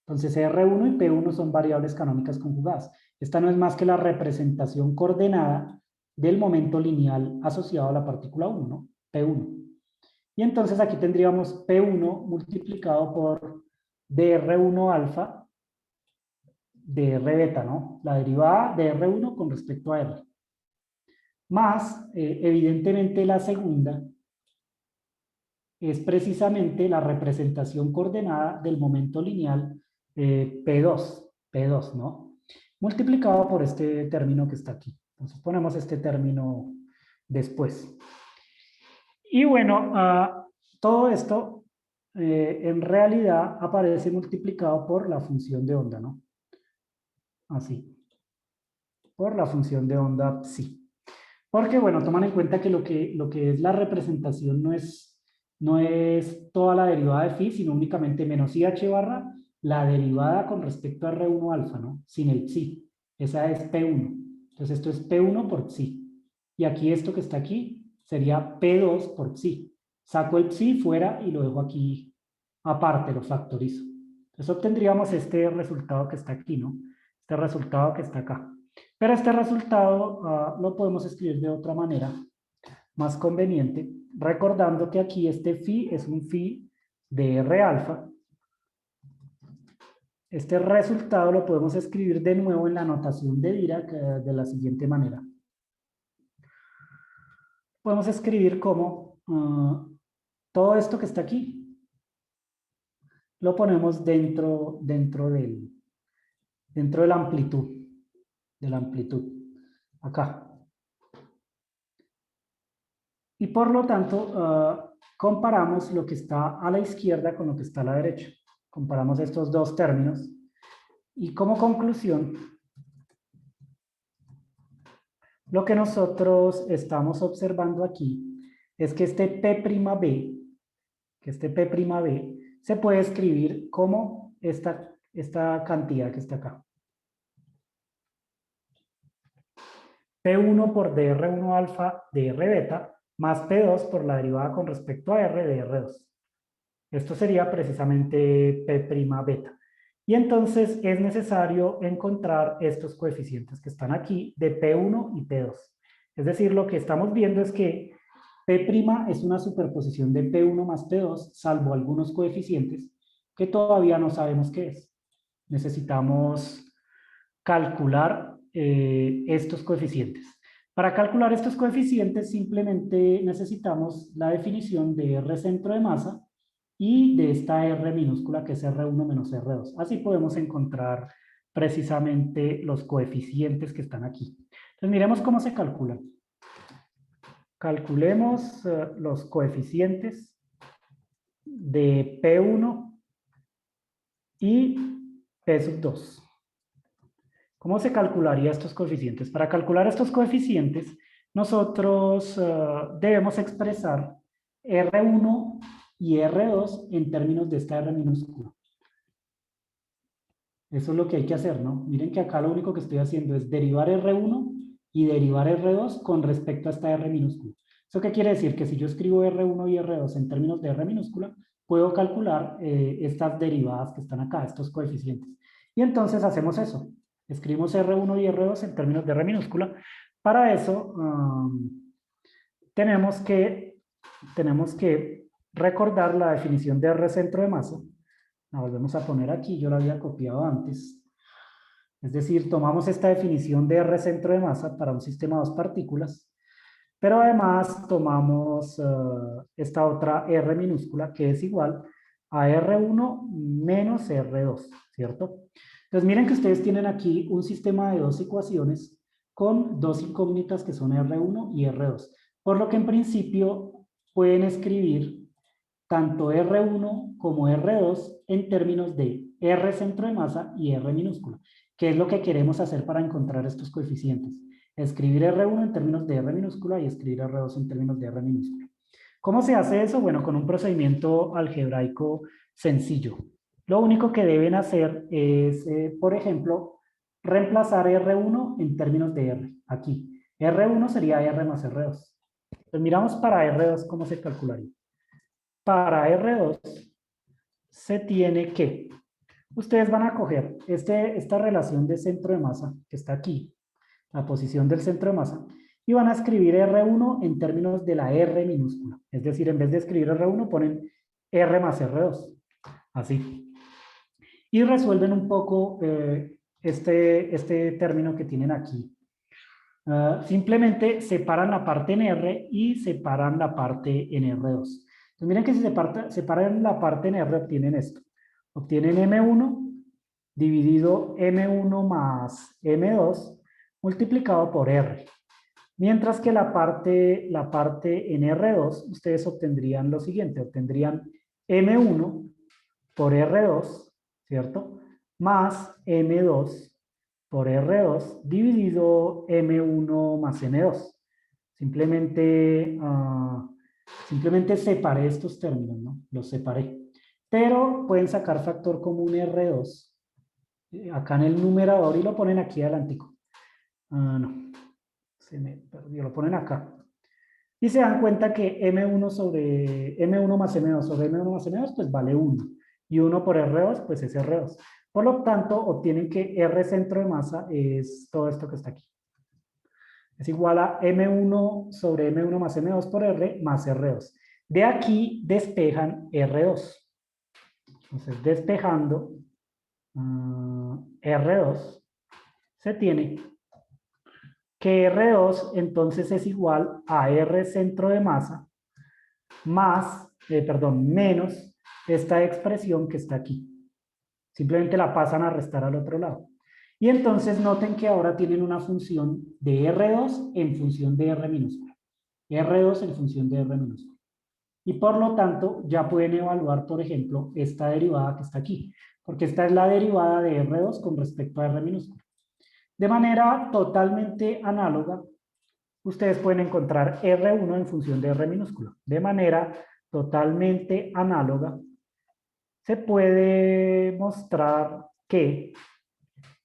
Entonces R1 y P1 son variables canónicas conjugadas. Esta no es más que la representación coordenada del momento lineal asociado a la partícula 1, ¿no? P1. Y entonces aquí tendríamos P1 multiplicado por dr1 alfa de R beta, ¿no? La derivada de R1 con respecto a R. Más, evidentemente, la segunda es precisamente la representación coordenada del momento lineal P2, ¿no? Multiplicado por este término que está aquí. Entonces ponemos este término después. Y bueno, todo esto en realidad aparece multiplicado por la función de onda, ¿no? Así, por la función de onda psi. Porque, bueno, toman en cuenta que lo que es la representación no es toda la derivada de phi, sino únicamente menos IH barra, la derivada con respecto a R1 alfa, ¿no? Sin el psi. Esa es P1. Entonces esto es P1 por psi. Y aquí esto que está aquí sería P2 por psi. Saco el psi fuera y lo dejo aquí aparte, lo factorizo. Entonces obtendríamos este resultado que está aquí, ¿no? Este resultado que está acá. Pero este resultado lo podemos escribir de otra manera, más conveniente, recordando que aquí este phi es un phi de R alfa. Este resultado lo podemos escribir de nuevo en la notación de Dirac de la siguiente manera. Podemos escribir como todo esto que está aquí lo ponemos dentro de la amplitud, acá. Y por lo tanto, comparamos lo que está a la izquierda con lo que está a la derecha. Comparamos estos dos términos. Y como conclusión, lo que nosotros estamos observando aquí es que este P'(B), se puede escribir como esta cantidad que está acá. P1 por dr1 alfa dr beta más P2 por la derivada con respecto a R de R2. Esto sería precisamente P' beta. Y entonces es necesario encontrar estos coeficientes que están aquí de P1 y P2. Es decir, lo que estamos viendo es que P' es una superposición de P1 más P2, salvo algunos coeficientes que todavía no sabemos qué es. Necesitamos calcular estos coeficientes. Para calcular estos coeficientes simplemente necesitamos la definición de R centro de masa y de esta R minúscula que es R1 menos R2. Así podemos encontrar precisamente los coeficientes que están aquí. Entonces miremos cómo se calculan. Calculemos los coeficientes de P1 y P2. ¿Cómo se calcularía estos coeficientes? Para calcular estos coeficientes, nosotros debemos expresar R1 y R2 en términos de esta R minúscula. Eso es lo que hay que hacer, ¿no? Miren que acá lo único que estoy haciendo es derivar R1 y derivar R2 con respecto a esta R minúscula. ¿Eso qué quiere decir? Que si yo escribo R1 y R2 en términos de R minúscula, puedo calcular estas derivadas que están acá, estos coeficientes. Y entonces hacemos eso. Escribimos R1 y R2 en términos de R minúscula. Para eso tenemos que recordar la definición de R centro de masa. La volvemos a poner aquí, yo la había copiado antes. Es decir, tomamos esta definición de R centro de masa para un sistema de dos partículas, pero además tomamos esta otra R minúscula que es igual a R1 menos R2, ¿cierto? Entonces miren que ustedes tienen aquí un sistema de dos ecuaciones con dos incógnitas que son R1 y R2, por lo que en principio pueden escribir tanto R1 como R2 en términos de R centro de masa y R minúscula, que es lo que queremos hacer para encontrar estos coeficientes. Escribir R1 en términos de R minúscula y escribir R2 en términos de R minúscula. ¿Cómo se hace eso? Bueno, con un procedimiento algebraico sencillo. Lo único que deben hacer es, por ejemplo, reemplazar R1 en términos de R. Aquí, R1 sería R más R2. Entonces miramos para R2 cómo se calcularía. Para R2 se tiene que, ustedes van a coger esta relación de centro de masa que está aquí, la posición del centro de masa, y van a escribir R1 en términos de la R minúscula. Es decir, en vez de escribir R1 ponen R más R2, así. Y resuelven un poco este término que tienen aquí. Simplemente separan la parte en R y separan la parte en R2. Entonces miren que si separan la parte en R obtienen esto. Obtienen M1 dividido M1 más M2 multiplicado por R. Mientras que la parte en R2 ustedes obtendrían lo siguiente. Obtendrían M1 por R2, ¿cierto? Más M2 por R2 dividido M1 más M2. Simplemente separé estos términos, ¿no? Los separé. Pero pueden sacar factor común R2 acá en el numerador y lo ponen aquí adelantico. No, se me perdió, lo ponen acá. Y se dan cuenta que M1 sobre M1 más M2 sobre M1 más M2 pues vale 1. Y 1 por R2 pues es R2. Por lo tanto, obtienen que R centro de masa es todo esto que está aquí. Es igual a M1 sobre M1 más M2 por R más R2. De aquí despejan R2. Entonces, despejando R2, se tiene que R2 entonces es igual a R centro de masa menos esta expresión que está aquí. Simplemente la pasan a restar al otro lado. Y entonces noten que ahora tienen una función de R2 en función de R minúscula. R2 en función de R minúscula. Y por lo tanto ya pueden evaluar, por ejemplo, esta derivada que está aquí. Porque esta es la derivada de R2 con respecto a R minúscula. De manera totalmente análoga, ustedes pueden encontrar R1 en función de R minúscula. De manera totalmente análoga, se puede mostrar que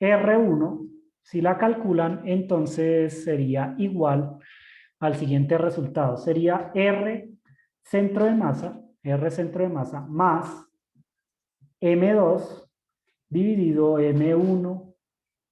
R1, si la calculan, entonces sería igual al siguiente resultado. Sería R centro de masa más M2 dividido M1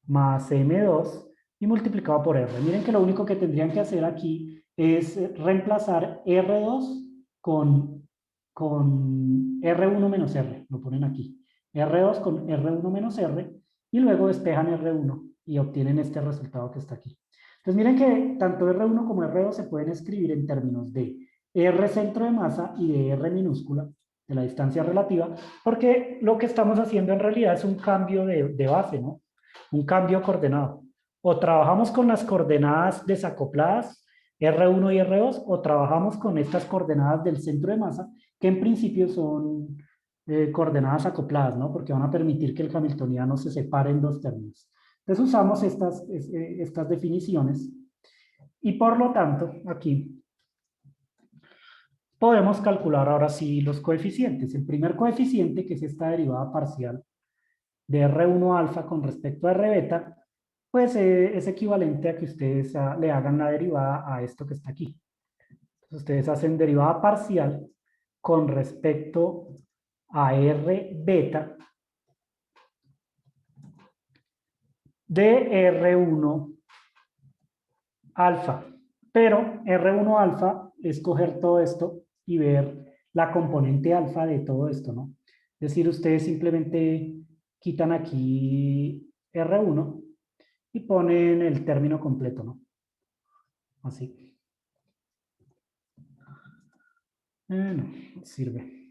más M2 y multiplicado por R. Miren que lo único que tendrían que hacer aquí es reemplazar R2 con R1 menos R. Lo ponen aquí. R2 con R1 menos R y luego despejan R1 y obtienen este resultado que está aquí. Entonces miren que tanto R1 como R2 se pueden escribir en términos de R centro de masa y de R minúscula, de la distancia relativa, porque lo que estamos haciendo en realidad es un cambio de base, ¿no? Un cambio coordenado. O trabajamos con las coordenadas desacopladas, R1 y R2, o trabajamos con estas coordenadas del centro de masa, que en principio son coordenadas acopladas, ¿no? Porque van a permitir que el hamiltoniano se separe en dos términos. Entonces usamos estas definiciones y por lo tanto aquí podemos calcular ahora sí los coeficientes. El primer coeficiente, que es esta derivada parcial de R1 alfa con respecto a R beta, pues es equivalente a que ustedes le hagan la derivada a esto que está aquí. Entonces, ustedes hacen derivada parcial con respecto a R beta de R1 alfa. Pero R1 alfa es coger todo esto y ver la componente alfa de todo esto, ¿no? Es decir, ustedes simplemente quitan aquí R1 y ponen el término completo, ¿no? Así. No, sirve.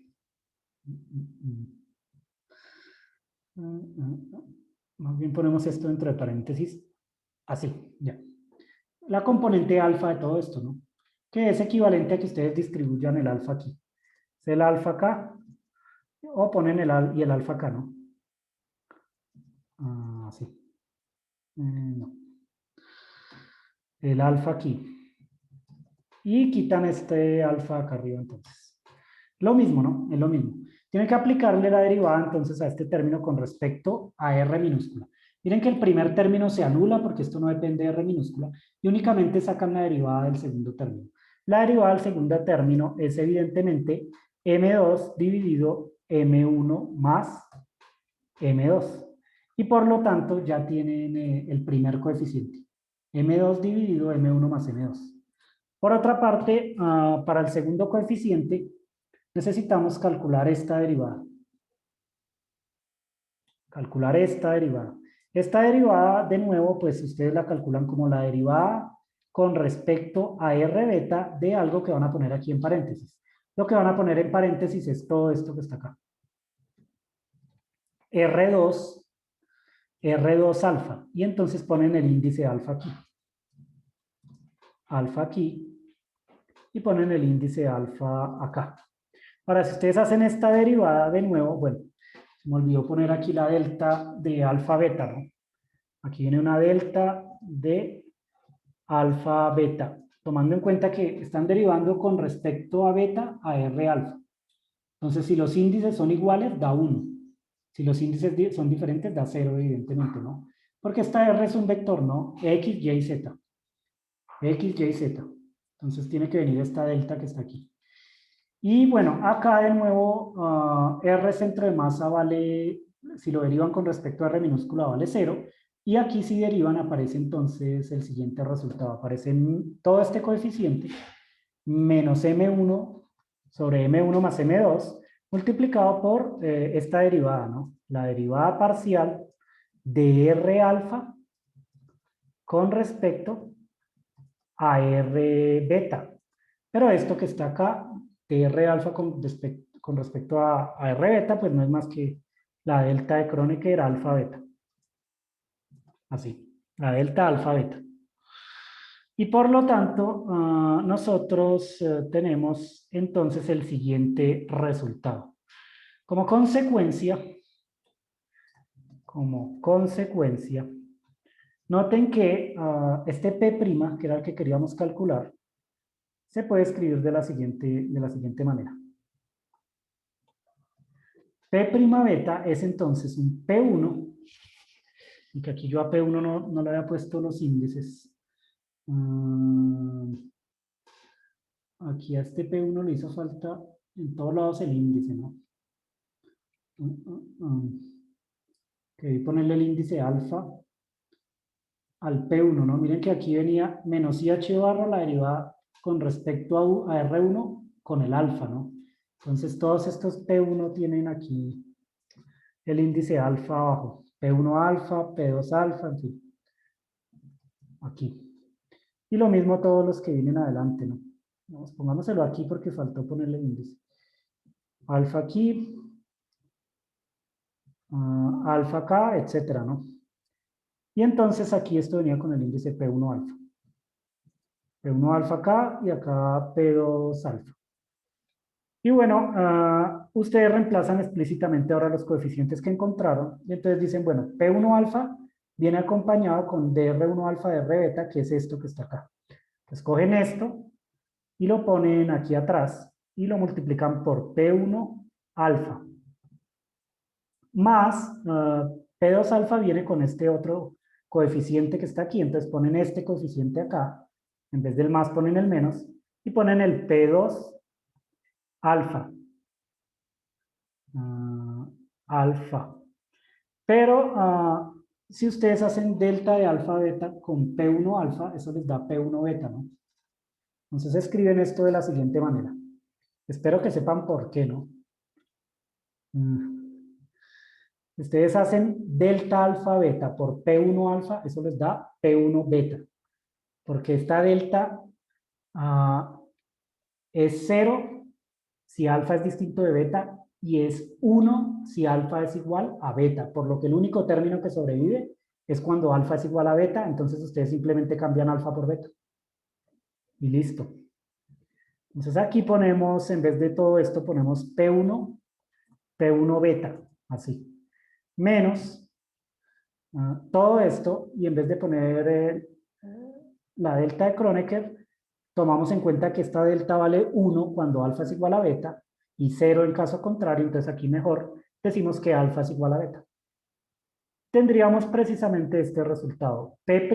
Más bien ponemos esto dentro de paréntesis. Así, ya. La componente alfa de todo esto, ¿no? Que es equivalente a que ustedes distribuyan el alfa aquí. Es el alfa acá, o ponen el alfa acá, ¿no? Así. No. El alfa aquí. Y quitan este alfa acá arriba entonces. Lo mismo, ¿no? Es lo mismo. Tienen que aplicarle la derivada entonces a este término con respecto a R minúscula. Miren que el primer término se anula porque esto no depende de R minúscula y únicamente sacan la derivada del segundo término. La derivada del segundo término es evidentemente M2 dividido M1 más M2. Y por lo tanto ya tienen el primer coeficiente. M2 dividido M1 más M2. Por otra parte, para el segundo coeficiente, necesitamos calcular esta derivada. Calcular esta derivada. Esta derivada, de nuevo, pues ustedes la calculan como la derivada con respecto a R beta de algo que van a poner aquí en paréntesis. Lo que van a poner en paréntesis es todo esto que está acá. R2, R2 alfa. Y entonces ponen el índice alfa aquí. Alfa aquí. Y ponen el índice alfa acá. Ahora, si ustedes hacen esta derivada de nuevo, bueno, se me olvidó poner aquí la delta de alfa beta, ¿no? Aquí viene una delta de alfa beta, tomando en cuenta que están derivando con respecto a beta a R alfa. Entonces, si los índices son iguales, da 1. Si los índices son diferentes, da 0, evidentemente, ¿no? Porque esta R es un vector, ¿no? X, Y, Z. X, Y, Z. Entonces, tiene que venir esta delta que está aquí. Y bueno, acá de nuevo, R centro de masa vale, si lo derivan con respecto a R minúscula, vale 0. Y aquí si derivan aparece entonces el siguiente resultado. Aparece todo este coeficiente menos M1 sobre M1 más M2 multiplicado por esta derivada, ¿no? La derivada parcial de R alfa con respecto a R beta. Pero esto que está acá, de R alfa con respecto a R beta, pues no es más que la delta de Kronecker alfa beta. Así, la delta alfa beta. Y por lo tanto, nosotros tenemos entonces el siguiente resultado. Como consecuencia, Noten que este P', que era el que queríamos calcular, se puede escribir de la siguiente manera. P' beta es entonces un P1, y que aquí yo a P1 no le había puesto los índices. Aquí a este P1 le hizo falta en todos lados el índice, ¿no? Que ponerle el índice alfa al P1, ¿no? Miren que aquí venía menos IH barra la derivada con respecto a R1 con el alfa, ¿no? Entonces todos estos P1 tienen aquí el índice alfa abajo. P1 alfa, P2 alfa, en fin. Aquí. Y lo mismo todos los que vienen adelante, ¿no? Vamos, pongámoselo aquí porque faltó ponerle índice. Alfa aquí, alfa acá, etcétera, ¿no? Y entonces aquí esto venía con el índice P1 alfa. P1 alfa acá y acá P2 alfa. Y bueno, ustedes reemplazan explícitamente ahora los coeficientes que encontraron. Y entonces dicen, bueno, P1 alfa viene acompañado con DR1 alfa, DR beta, que es esto que está acá. Entonces cogen esto y lo ponen aquí atrás y lo multiplican por P1 alfa. Más P2 alfa viene con este otro coeficiente que está aquí. Entonces ponen este coeficiente acá. En vez del más ponen el menos. Y ponen el P2 alfa. Alfa. Pero si ustedes hacen delta de alfa beta con P1 alfa, eso les da P1 beta, ¿no? Entonces escriben esto de la siguiente manera. Espero que sepan por qué, ¿no? Ustedes hacen delta alfa beta por P1 alfa, eso les da P1 beta. Porque esta delta es 0 si alfa es distinto de beta y es 1 si alfa es igual a beta, por lo que el único término que sobrevive es cuando alfa es igual a beta, entonces ustedes simplemente cambian alfa por beta. Y listo. Entonces aquí ponemos, en vez de todo esto, ponemos P1 beta, así. Menos todo esto, y en vez de poner la delta de Kronecker, tomamos en cuenta que esta delta vale 1 cuando alfa es igual a beta, y 0 en caso contrario, entonces aquí mejor decimos que alfa es igual a beta. Tendríamos precisamente este resultado, P',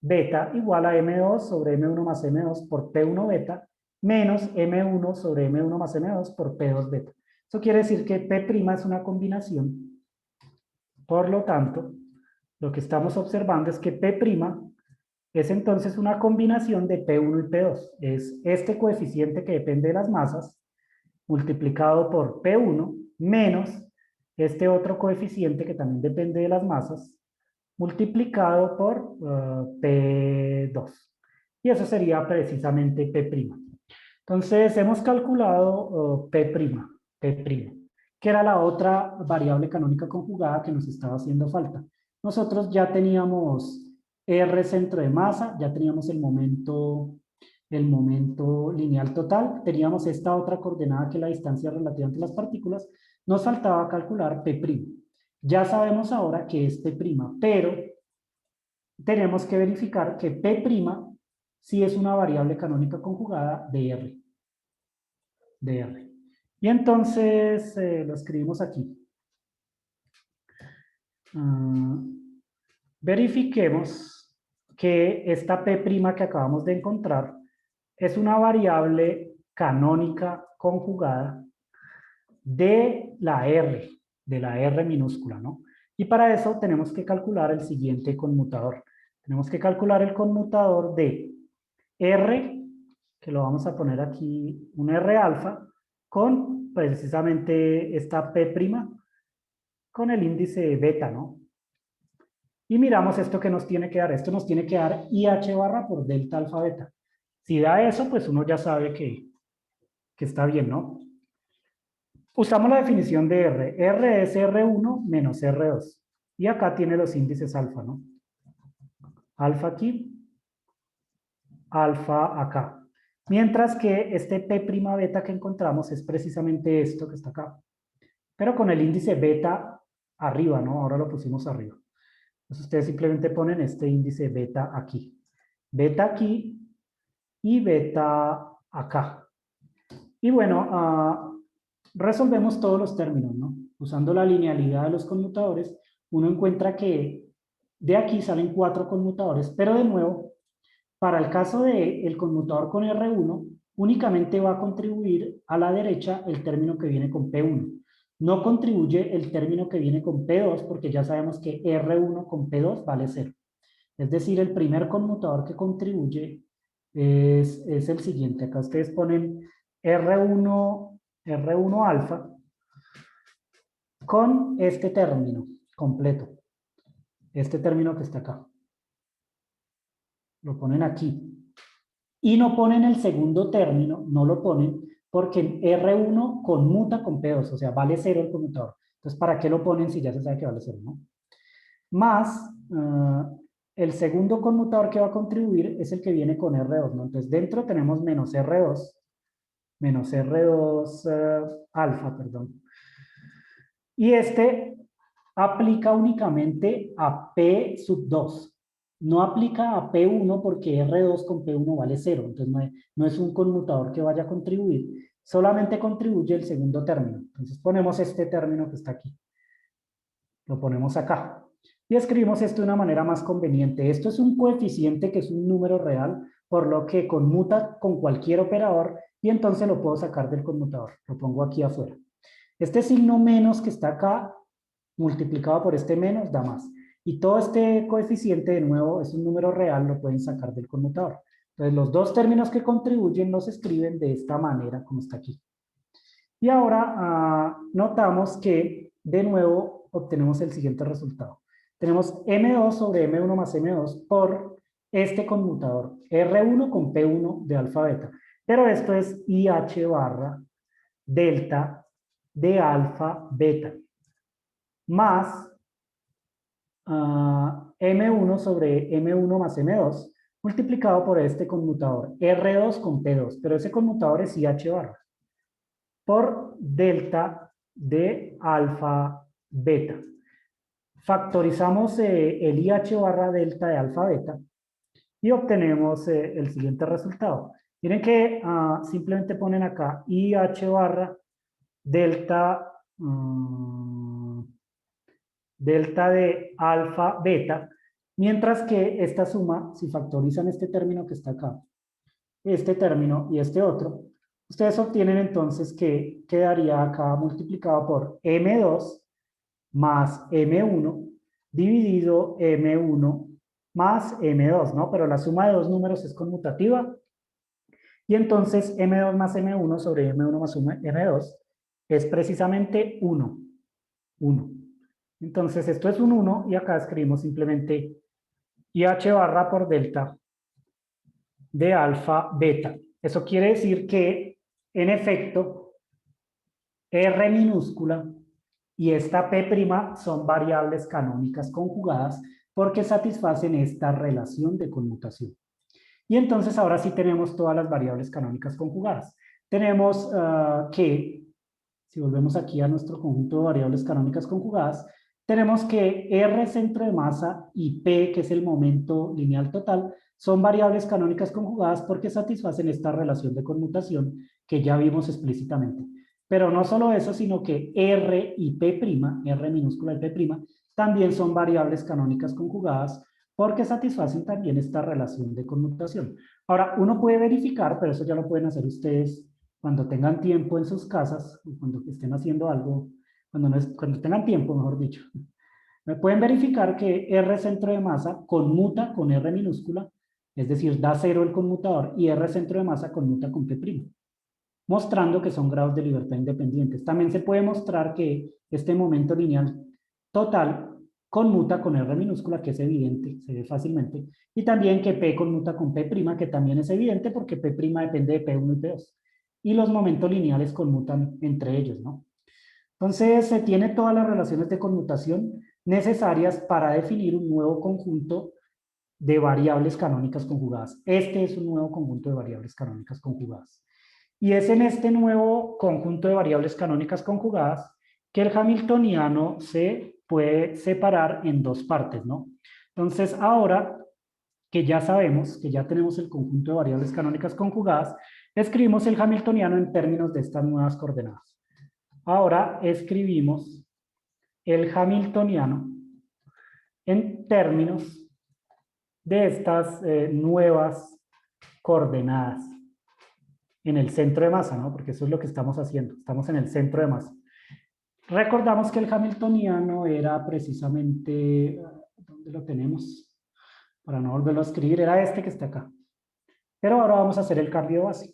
beta igual a M2 sobre M1 más M2 por P1 beta, menos M1 sobre M1 más M2 por P2 beta. Eso quiere decir que P' es una combinación. Por lo tanto, lo que estamos observando es que P' es entonces una combinación de P1 y P2. Es este coeficiente que depende de las masas multiplicado por P1 menos este otro coeficiente que también depende de las masas multiplicado por P2. Y eso sería precisamente P'. Entonces hemos calculado P', que era la otra variable canónica conjugada que nos estaba haciendo falta. Nosotros ya teníamos R centro de masa, ya teníamos el momento lineal total, teníamos esta otra coordenada que es la distancia relativa entre las partículas, nos faltaba calcular P'. Ya sabemos ahora que es P', pero tenemos que verificar que P' sí es una variable canónica conjugada de R. Y entonces lo escribimos aquí. Verifiquemos que esta P' que acabamos de encontrar es una variable canónica conjugada de la R minúscula, ¿no? Y para eso tenemos que calcular el siguiente conmutador. Tenemos que calcular el conmutador de R, que lo vamos a poner aquí, un R alfa, con precisamente esta P', con el índice beta, ¿no? Y miramos esto que nos tiene que dar. Esto nos tiene que dar IH barra por delta alfa beta. Si da eso, pues uno ya sabe que está bien, ¿no? Usamos la definición de R. R es R1 menos R2. Y acá tiene los índices alfa, ¿no? Alfa aquí, alfa acá. Mientras que este P' beta que encontramos es precisamente esto que está acá. Pero con el índice beta arriba, ¿no? Ahora lo pusimos arriba. Entonces ustedes simplemente ponen este índice beta aquí. Beta aquí y beta acá. Y bueno, resolvemos todos los términos, ¿no? Usando la linealidad de los conmutadores, uno encuentra que de aquí salen 4 conmutadores, pero de nuevo, para el caso del conmutador con R1, únicamente va a contribuir a la derecha el término que viene con P1. No contribuye el término que viene con P2 porque ya sabemos que R1 con P2 vale 0. Es decir, el primer conmutador que contribuye es el siguiente. Acá ustedes ponen R1 alfa con este término completo. Este término que está acá. Lo ponen aquí. Y no ponen el segundo término, no lo ponen, porque R1 conmuta con P2, o sea, vale 0 el conmutador. Entonces, ¿para qué lo ponen si ya se sabe que vale 0, no? Más, el segundo conmutador que va a contribuir es el que viene con R2, ¿no? Entonces, dentro tenemos menos R2 alfa, perdón. Y este aplica únicamente a P sub 2. No aplica a P1 porque R2 con P1 vale 0. Entonces no es un conmutador que vaya a contribuir. Solamente contribuye el segundo término. Entonces ponemos este término que está aquí. Lo ponemos acá. Y escribimos esto de una manera más conveniente. Esto es un coeficiente que es un número real, por lo que conmuta con cualquier operador y entonces lo puedo sacar del conmutador. Lo pongo aquí afuera. Este signo menos que está acá, multiplicado por este menos, da más. Y todo este coeficiente, de nuevo, es un número real, lo pueden sacar del conmutador. Entonces, los dos términos que contribuyen los escriben de esta manera, como está aquí. Y ahora notamos que, de nuevo, obtenemos el siguiente resultado. Tenemos M2 sobre M1 más M2 por este conmutador, R1 con P1 de alfa beta. Pero esto es IH barra delta de alfa beta más M1 sobre M1 más M2 multiplicado por este conmutador R2 con P2, pero ese conmutador es IH barra por delta de alfa beta. Factorizamos el IH barra delta de alfa beta y obtenemos el siguiente resultado. Miren que simplemente ponen acá IH barra delta, delta de alfa beta, mientras que esta suma, si factorizan este término que está acá, este término y este otro, ustedes obtienen entonces que quedaría acá multiplicado por M2 más M1 dividido M1 más M2, ¿no? Pero la suma de dos números es conmutativa y entonces M2 más M1 sobre M1 más M2 es precisamente 1. 1. Entonces esto es un 1 y acá escribimos simplemente IH barra por delta de alfa beta. Eso quiere decir que, en efecto, R minúscula y esta P' son variables canónicas conjugadas porque satisfacen esta relación de conmutación. Y entonces ahora sí tenemos todas las variables canónicas conjugadas. Tenemos que, si volvemos aquí a nuestro conjunto de variables canónicas conjugadas, tenemos que R centro de masa y P, que es el momento lineal total, son variables canónicas conjugadas porque satisfacen esta relación de conmutación que ya vimos explícitamente. Pero no solo eso, sino que R y P', R minúscula y P', también son variables canónicas conjugadas porque satisfacen también esta relación de conmutación. Ahora, uno puede verificar, pero eso ya lo pueden hacer ustedes cuando tengan tiempo en sus casas, cuando estén haciendo algo, cuando tengan tiempo, mejor dicho. Me pueden verificar que R centro de masa conmuta con R minúscula, es decir, da 0 el conmutador, y R centro de masa conmuta con P', mostrando que son grados de libertad independientes. También se puede mostrar que este momento lineal total conmuta con R minúscula, que es evidente, se ve fácilmente, y también que P conmuta con P', que también es evidente porque P' depende de P1 y P2. Y los momentos lineales conmutan entre ellos, ¿no? Entonces, se tiene todas las relaciones de conmutación necesarias para definir un nuevo conjunto de variables canónicas conjugadas. Este es un nuevo conjunto de variables canónicas conjugadas. Y es en este nuevo conjunto de variables canónicas conjugadas que el hamiltoniano se puede separar en dos partes, ¿no? Entonces, ahora que ya sabemos, que ya tenemos el conjunto de variables canónicas conjugadas, escribimos el hamiltoniano en términos de estas nuevas coordenadas. Ahora escribimos el hamiltoniano en términos de estas nuevas coordenadas en el centro de masa, ¿no? Porque eso es lo que estamos haciendo, estamos en el centro de masa. Recordamos que el hamiltoniano era precisamente, ¿dónde lo tenemos? Para no volverlo a escribir, era este que está acá. Pero ahora vamos a hacer el cambio de base.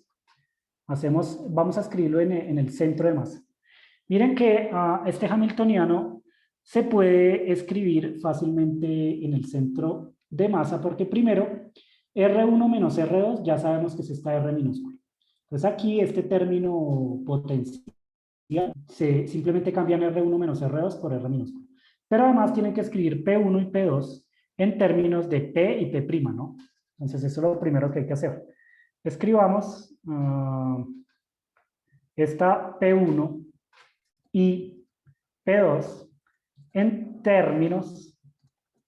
Vamos a escribirlo en el centro de masa. Miren que este hamiltoniano se puede escribir fácilmente en el centro de masa porque primero, R1 menos R2 ya sabemos que es esta R minúscula. Entonces aquí este término potencial se simplemente cambian R1 menos R2 por R minúscula. Pero además tienen que escribir P1 y P2 en términos de P y P', ¿no? Entonces eso es lo primero que hay que hacer. Escribamos esta P1 y P2 en términos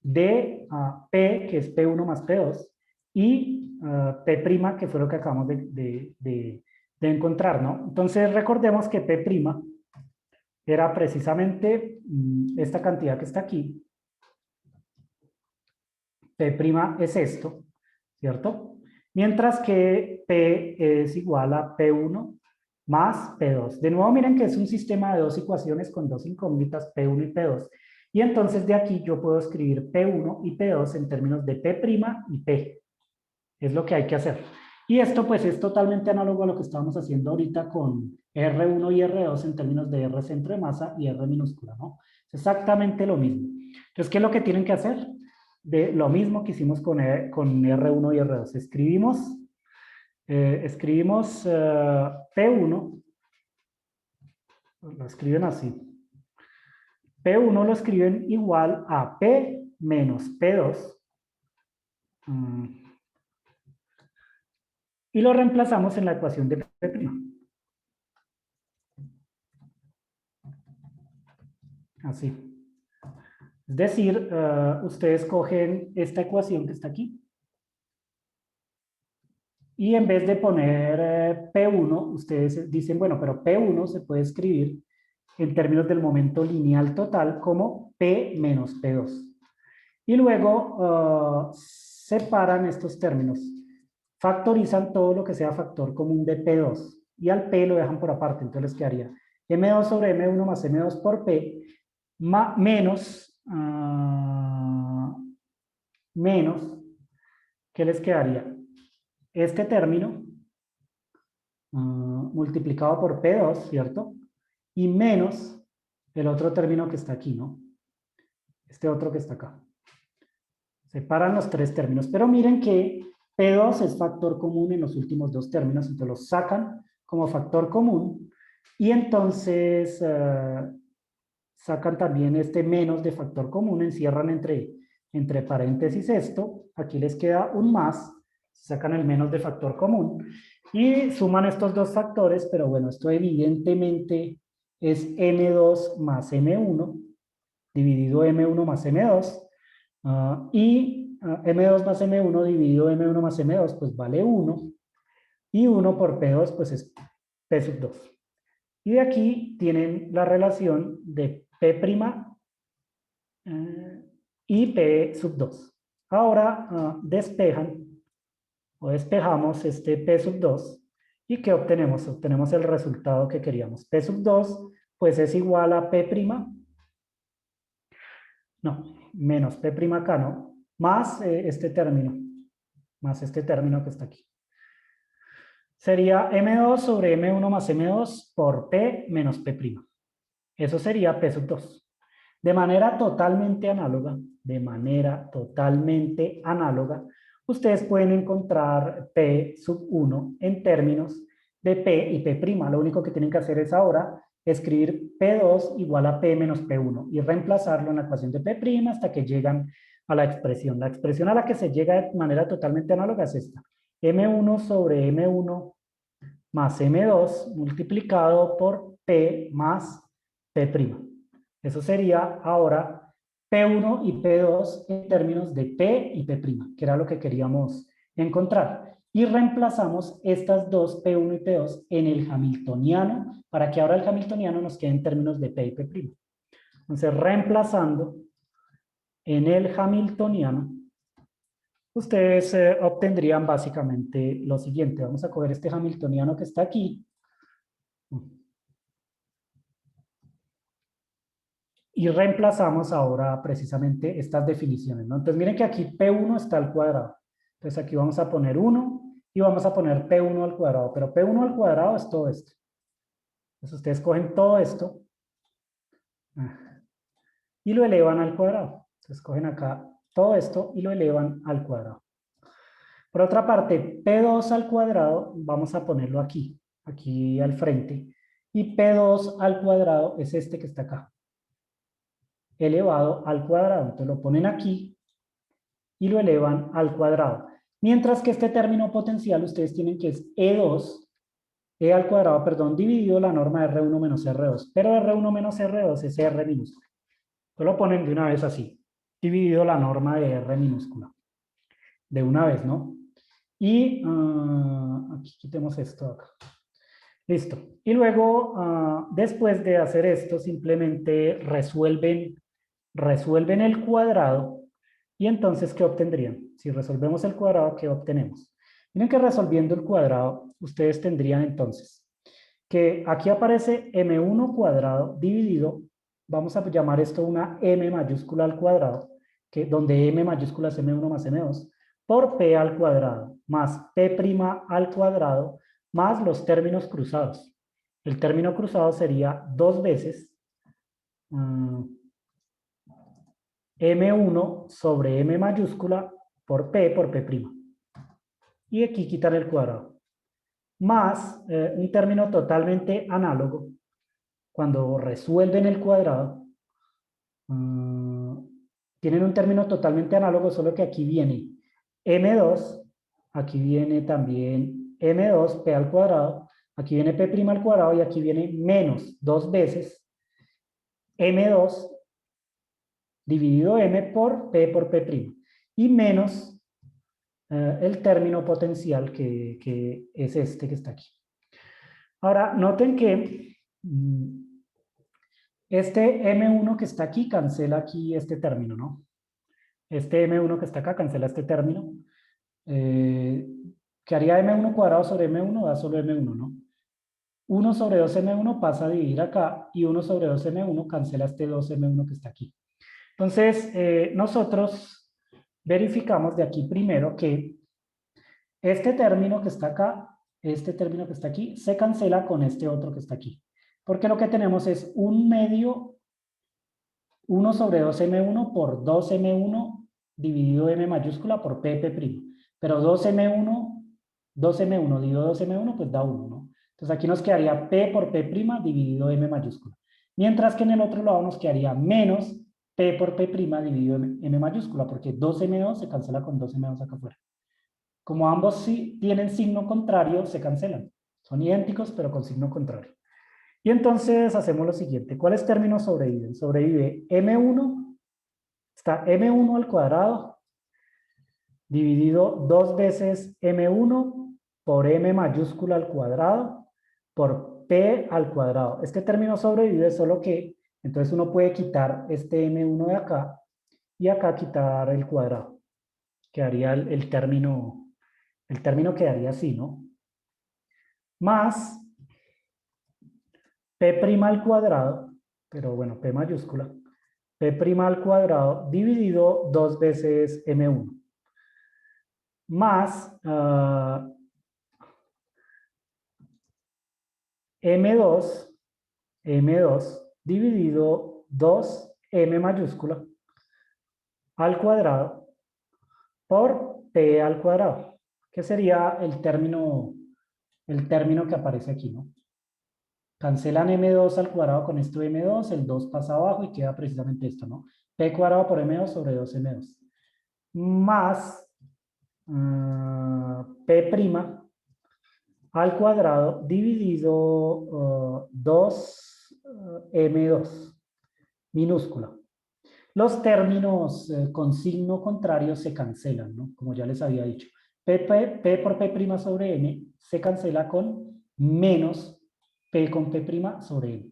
de P, que es P1 más P2, y P', que fue lo que acabamos de encontrar, ¿no? Entonces recordemos que P' era precisamente esta cantidad que está aquí. P' es esto, ¿cierto? Mientras que P es igual a P1 más P2. De nuevo, miren que es un sistema de dos ecuaciones con dos incógnitas, P1 y P2. Y entonces de aquí yo puedo escribir P1 y P2 en términos de P' y P. Es lo que hay que hacer. Y esto pues es totalmente análogo a lo que estábamos haciendo ahorita con R1 y R2 en términos de R centro de masa y R minúscula, ¿no? Es exactamente lo mismo. Entonces, ¿qué es lo que tienen que hacer? De lo mismo que hicimos con R1 y R2. Escribimos P1, lo escriben así. P1 lo escriben igual a P menos P2. Y lo reemplazamos en la ecuación de P'. Así. Es decir, ustedes cogen esta ecuación que está aquí y en vez de poner P1, ustedes dicen, bueno, pero P1 se puede escribir en términos del momento lineal total como P menos P2. Y luego separan estos términos. Factorizan todo lo que sea factor común de P2 y al P lo dejan por aparte, entonces les quedaría M2 sobre M1 más M2 por P menos, ¿qué les quedaría? Este término multiplicado por P2, ¿cierto? Y menos el otro término que está aquí, ¿no? Este otro que está acá. Separan los tres términos, pero miren que P2 es factor común en los últimos dos términos, entonces los sacan como factor común y entonces sacan también este menos de factor común, encierran entre paréntesis esto, aquí les queda un más, sacan el menos de factor común y suman estos dos factores, pero bueno, esto evidentemente es M2 más M1 dividido M1 más M2 y M2 más M1 dividido M1 más M2 pues vale 1 y 1 por P2 pues es P sub 2. Y de aquí tienen la relación de P' y P sub 2. Ahora despejan o despejamos este P sub 2 y ¿qué obtenemos? Obtenemos el resultado que queríamos. P sub 2 pues es igual a P', no, menos P' acá, ¿no? Más este término que está aquí. Sería M2 sobre M1 más M2 por P menos P'. Eso sería P sub 2. De manera totalmente análoga, ustedes pueden encontrar P sub 1 en términos de P y P'. Lo único que tienen que hacer es ahora escribir P2 igual a P menos P1 y reemplazarlo en la ecuación de P' hasta que llegan a la expresión. La expresión a la que se llega de manera totalmente análoga es esta. M1 sobre M1 más M2 multiplicado por P más P'. Eso sería ahora P1 y P2 en términos de P y P', que era lo que queríamos encontrar. Y reemplazamos estas dos, P1 y P2, en el hamiltoniano, para que ahora el hamiltoniano nos quede en términos de P y P'. Entonces, reemplazando en el hamiltoniano, ustedes obtendrían básicamente lo siguiente. Vamos a coger este hamiltoniano que está aquí. Y reemplazamos ahora precisamente estas definiciones, ¿no? Entonces miren que aquí P1 está al cuadrado. Entonces aquí vamos a poner 1 y vamos a poner P1 al cuadrado. Pero P1 al cuadrado es todo esto. Entonces ustedes cogen todo esto y lo elevan al cuadrado. Entonces cogen acá todo esto y lo elevan al cuadrado. Por otra parte, P2 al cuadrado, vamos a ponerlo aquí, aquí al frente. Y P2 al cuadrado es este que está acá, elevado al cuadrado. Entonces lo ponen aquí y lo elevan al cuadrado. Mientras que este término potencial ustedes tienen que es E2, E al cuadrado, perdón, dividido la norma de R1 menos R2. Pero R1 menos R2 es R minúscula. Entonces lo ponen de una vez así, dividido la norma de R minúscula. De una vez, ¿no? Y aquí quitemos esto acá. Listo. Y luego, después de hacer esto, simplemente resuelven el cuadrado. Y entonces, ¿qué obtendrían? Si resolvemos el cuadrado, ¿qué obtenemos? Miren que resolviendo el cuadrado, ustedes tendrían entonces que aquí aparece m1 cuadrado dividido, vamos a llamar esto una m mayúscula al cuadrado, que, donde m mayúscula es m1 más m2, por p al cuadrado, más p' al cuadrado, más los términos cruzados. El término cruzado sería dos veces m1 sobre m mayúscula por p'. Y aquí quitar el cuadrado. Más un término totalmente análogo, cuando resuelven el cuadrado, tienen un término totalmente análogo, solo que aquí viene m2, aquí viene también m2, p al cuadrado, aquí viene p' al cuadrado y aquí viene menos dos veces m2 dividido m por p'. Y menos el término potencial que es este que está aquí. Ahora, noten que este M1 que está aquí cancela aquí este término, ¿no? Este M1 que está acá cancela este término. Que haría M1 cuadrado sobre M1 da solo M1, ¿no? 1 sobre 2M1 pasa a dividir acá y 1 sobre 2M1 cancela este 2M1 que está aquí. Entonces, nosotros verificamos de aquí primero que este término que está acá, este término que está aquí, se cancela con este otro que está aquí. Porque lo que tenemos es un medio 1 sobre 2m1 por 2m1 dividido m mayúscula por p'. Pero 2m1 dividido 2m1 pues da 1, ¿no? Entonces aquí nos quedaría p por p' dividido m mayúscula. Mientras que en el otro lado nos quedaría menos p por p' dividido m mayúscula, porque 2m2 se cancela con 2m2 acá afuera. Como ambos sí tienen signo contrario, se cancelan. Son idénticos, pero con signo contrario. Y entonces hacemos lo siguiente. ¿Cuáles términos sobreviven? Sobrevive M1, está M1 al cuadrado, dividido dos veces M1 por M mayúscula al cuadrado, por P al cuadrado. Este término sobrevive, solo que entonces uno puede quitar este M1 de acá y acá quitar el cuadrado. Quedaría el término quedaría así, ¿no? Más P' al cuadrado, pero bueno, P mayúscula, P' al cuadrado dividido dos veces M1. Más M2, M2 dividido 2M mayúscula al cuadrado por P al cuadrado, que sería el término que aparece aquí, ¿no? Cancelan M2 al cuadrado con esto de M2, el 2 pasa abajo y queda precisamente esto, ¿no? P cuadrado por M2 sobre 2M2. Más P' al cuadrado dividido 2M2 minúscula. Los términos con signo contrario se cancelan, ¿no? Como ya les había dicho. P por P' sobre N se cancela con menos P con P' sobre N.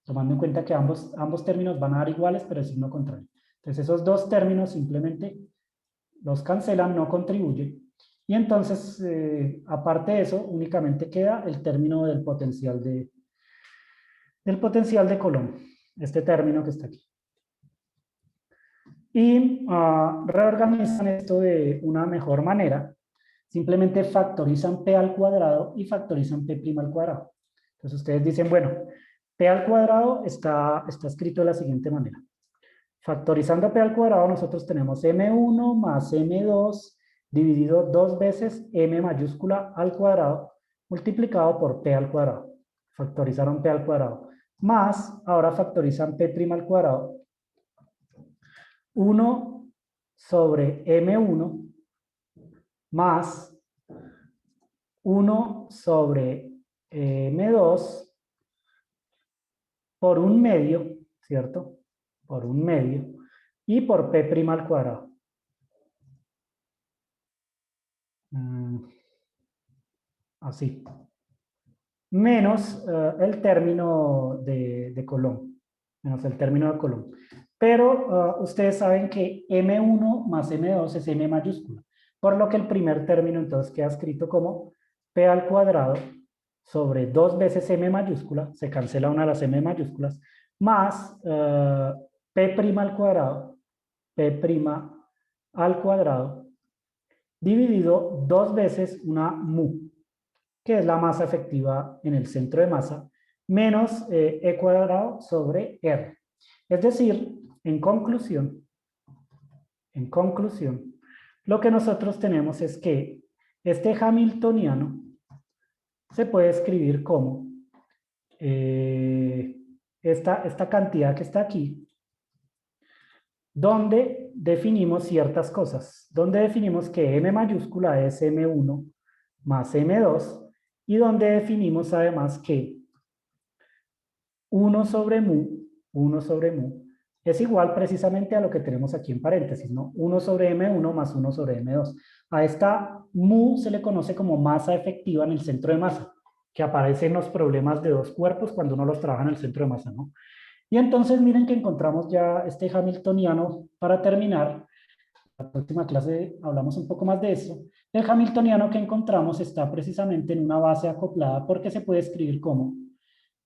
Tomando en cuenta que ambos términos van a dar iguales, pero de signo contrario. Entonces, esos dos términos simplemente los cancelan, no contribuyen. Y entonces, aparte de eso, únicamente queda el término del potencial de Coulomb, este término que está aquí. Y reorganizan esto de una mejor manera. Simplemente factorizan P al cuadrado y factorizan P' al cuadrado. Entonces ustedes dicen, bueno, P al cuadrado está escrito de la siguiente manera. Factorizando P al cuadrado nosotros tenemos M1 más M2 dividido dos veces M mayúscula al cuadrado multiplicado por P al cuadrado. Factorizaron P al cuadrado. Más, ahora factorizan P' al cuadrado. 1 sobre M1 más 1 sobre M2 por un medio, ¿cierto? Por un medio. Y por P' al cuadrado. Así. Menos el término de Coulomb. Menos el término de Coulomb. Pero ustedes saben que M1 más M2 es M mayúscula. Por lo que el primer término entonces queda escrito como P al cuadrado sobre 2 veces M mayúscula, se cancela una de las M mayúsculas, más P' al cuadrado, P' al cuadrado, dividido 2 veces una mu, que es la masa efectiva en el centro de masa, menos E cuadrado sobre R. Es decir, en conclusión, lo que nosotros tenemos es que este hamiltoniano se puede escribir como esta cantidad que está aquí, donde definimos ciertas cosas, donde definimos que M mayúscula es M1 más M2 y donde definimos además que 1 sobre mu es igual precisamente a lo que tenemos aquí en paréntesis, ¿no? 1 sobre M1 más 1 sobre M2. A esta mu se le conoce como masa efectiva en el centro de masa, que aparece en los problemas de dos cuerpos cuando uno los trabaja en el centro de masa, ¿no? Y entonces miren que encontramos ya este hamiltoniano para terminar. La próxima clase hablamos un poco más de eso. El hamiltoniano que encontramos está precisamente en una base acoplada porque se puede escribir como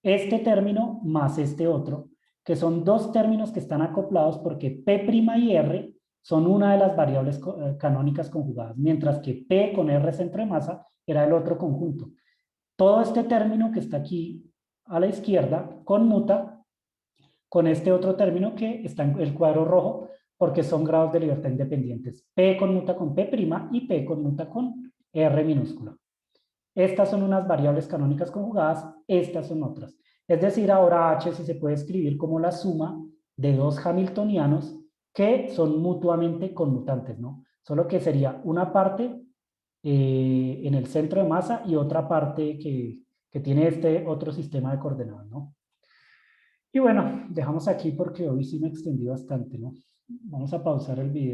este término más este otro, que son dos términos que están acoplados porque P' y R son una de las variables canónicas conjugadas, mientras que P con R centro de masa era el otro conjunto. Todo este término que está aquí a la izquierda conmuta con este otro término que está en el cuadro rojo porque son grados de libertad independientes. P conmuta con P' y P conmuta con R minúscula. Estas son unas variables canónicas conjugadas, estas son otras. Es decir, ahora H sí se puede escribir como la suma de dos hamiltonianos que son mutuamente conmutantes, ¿no? Solo que sería una parte en el centro de masa y otra parte que tiene este otro sistema de coordenadas, ¿no? Y bueno, dejamos aquí porque hoy sí me extendí bastante, ¿no? Vamos a pausar el video.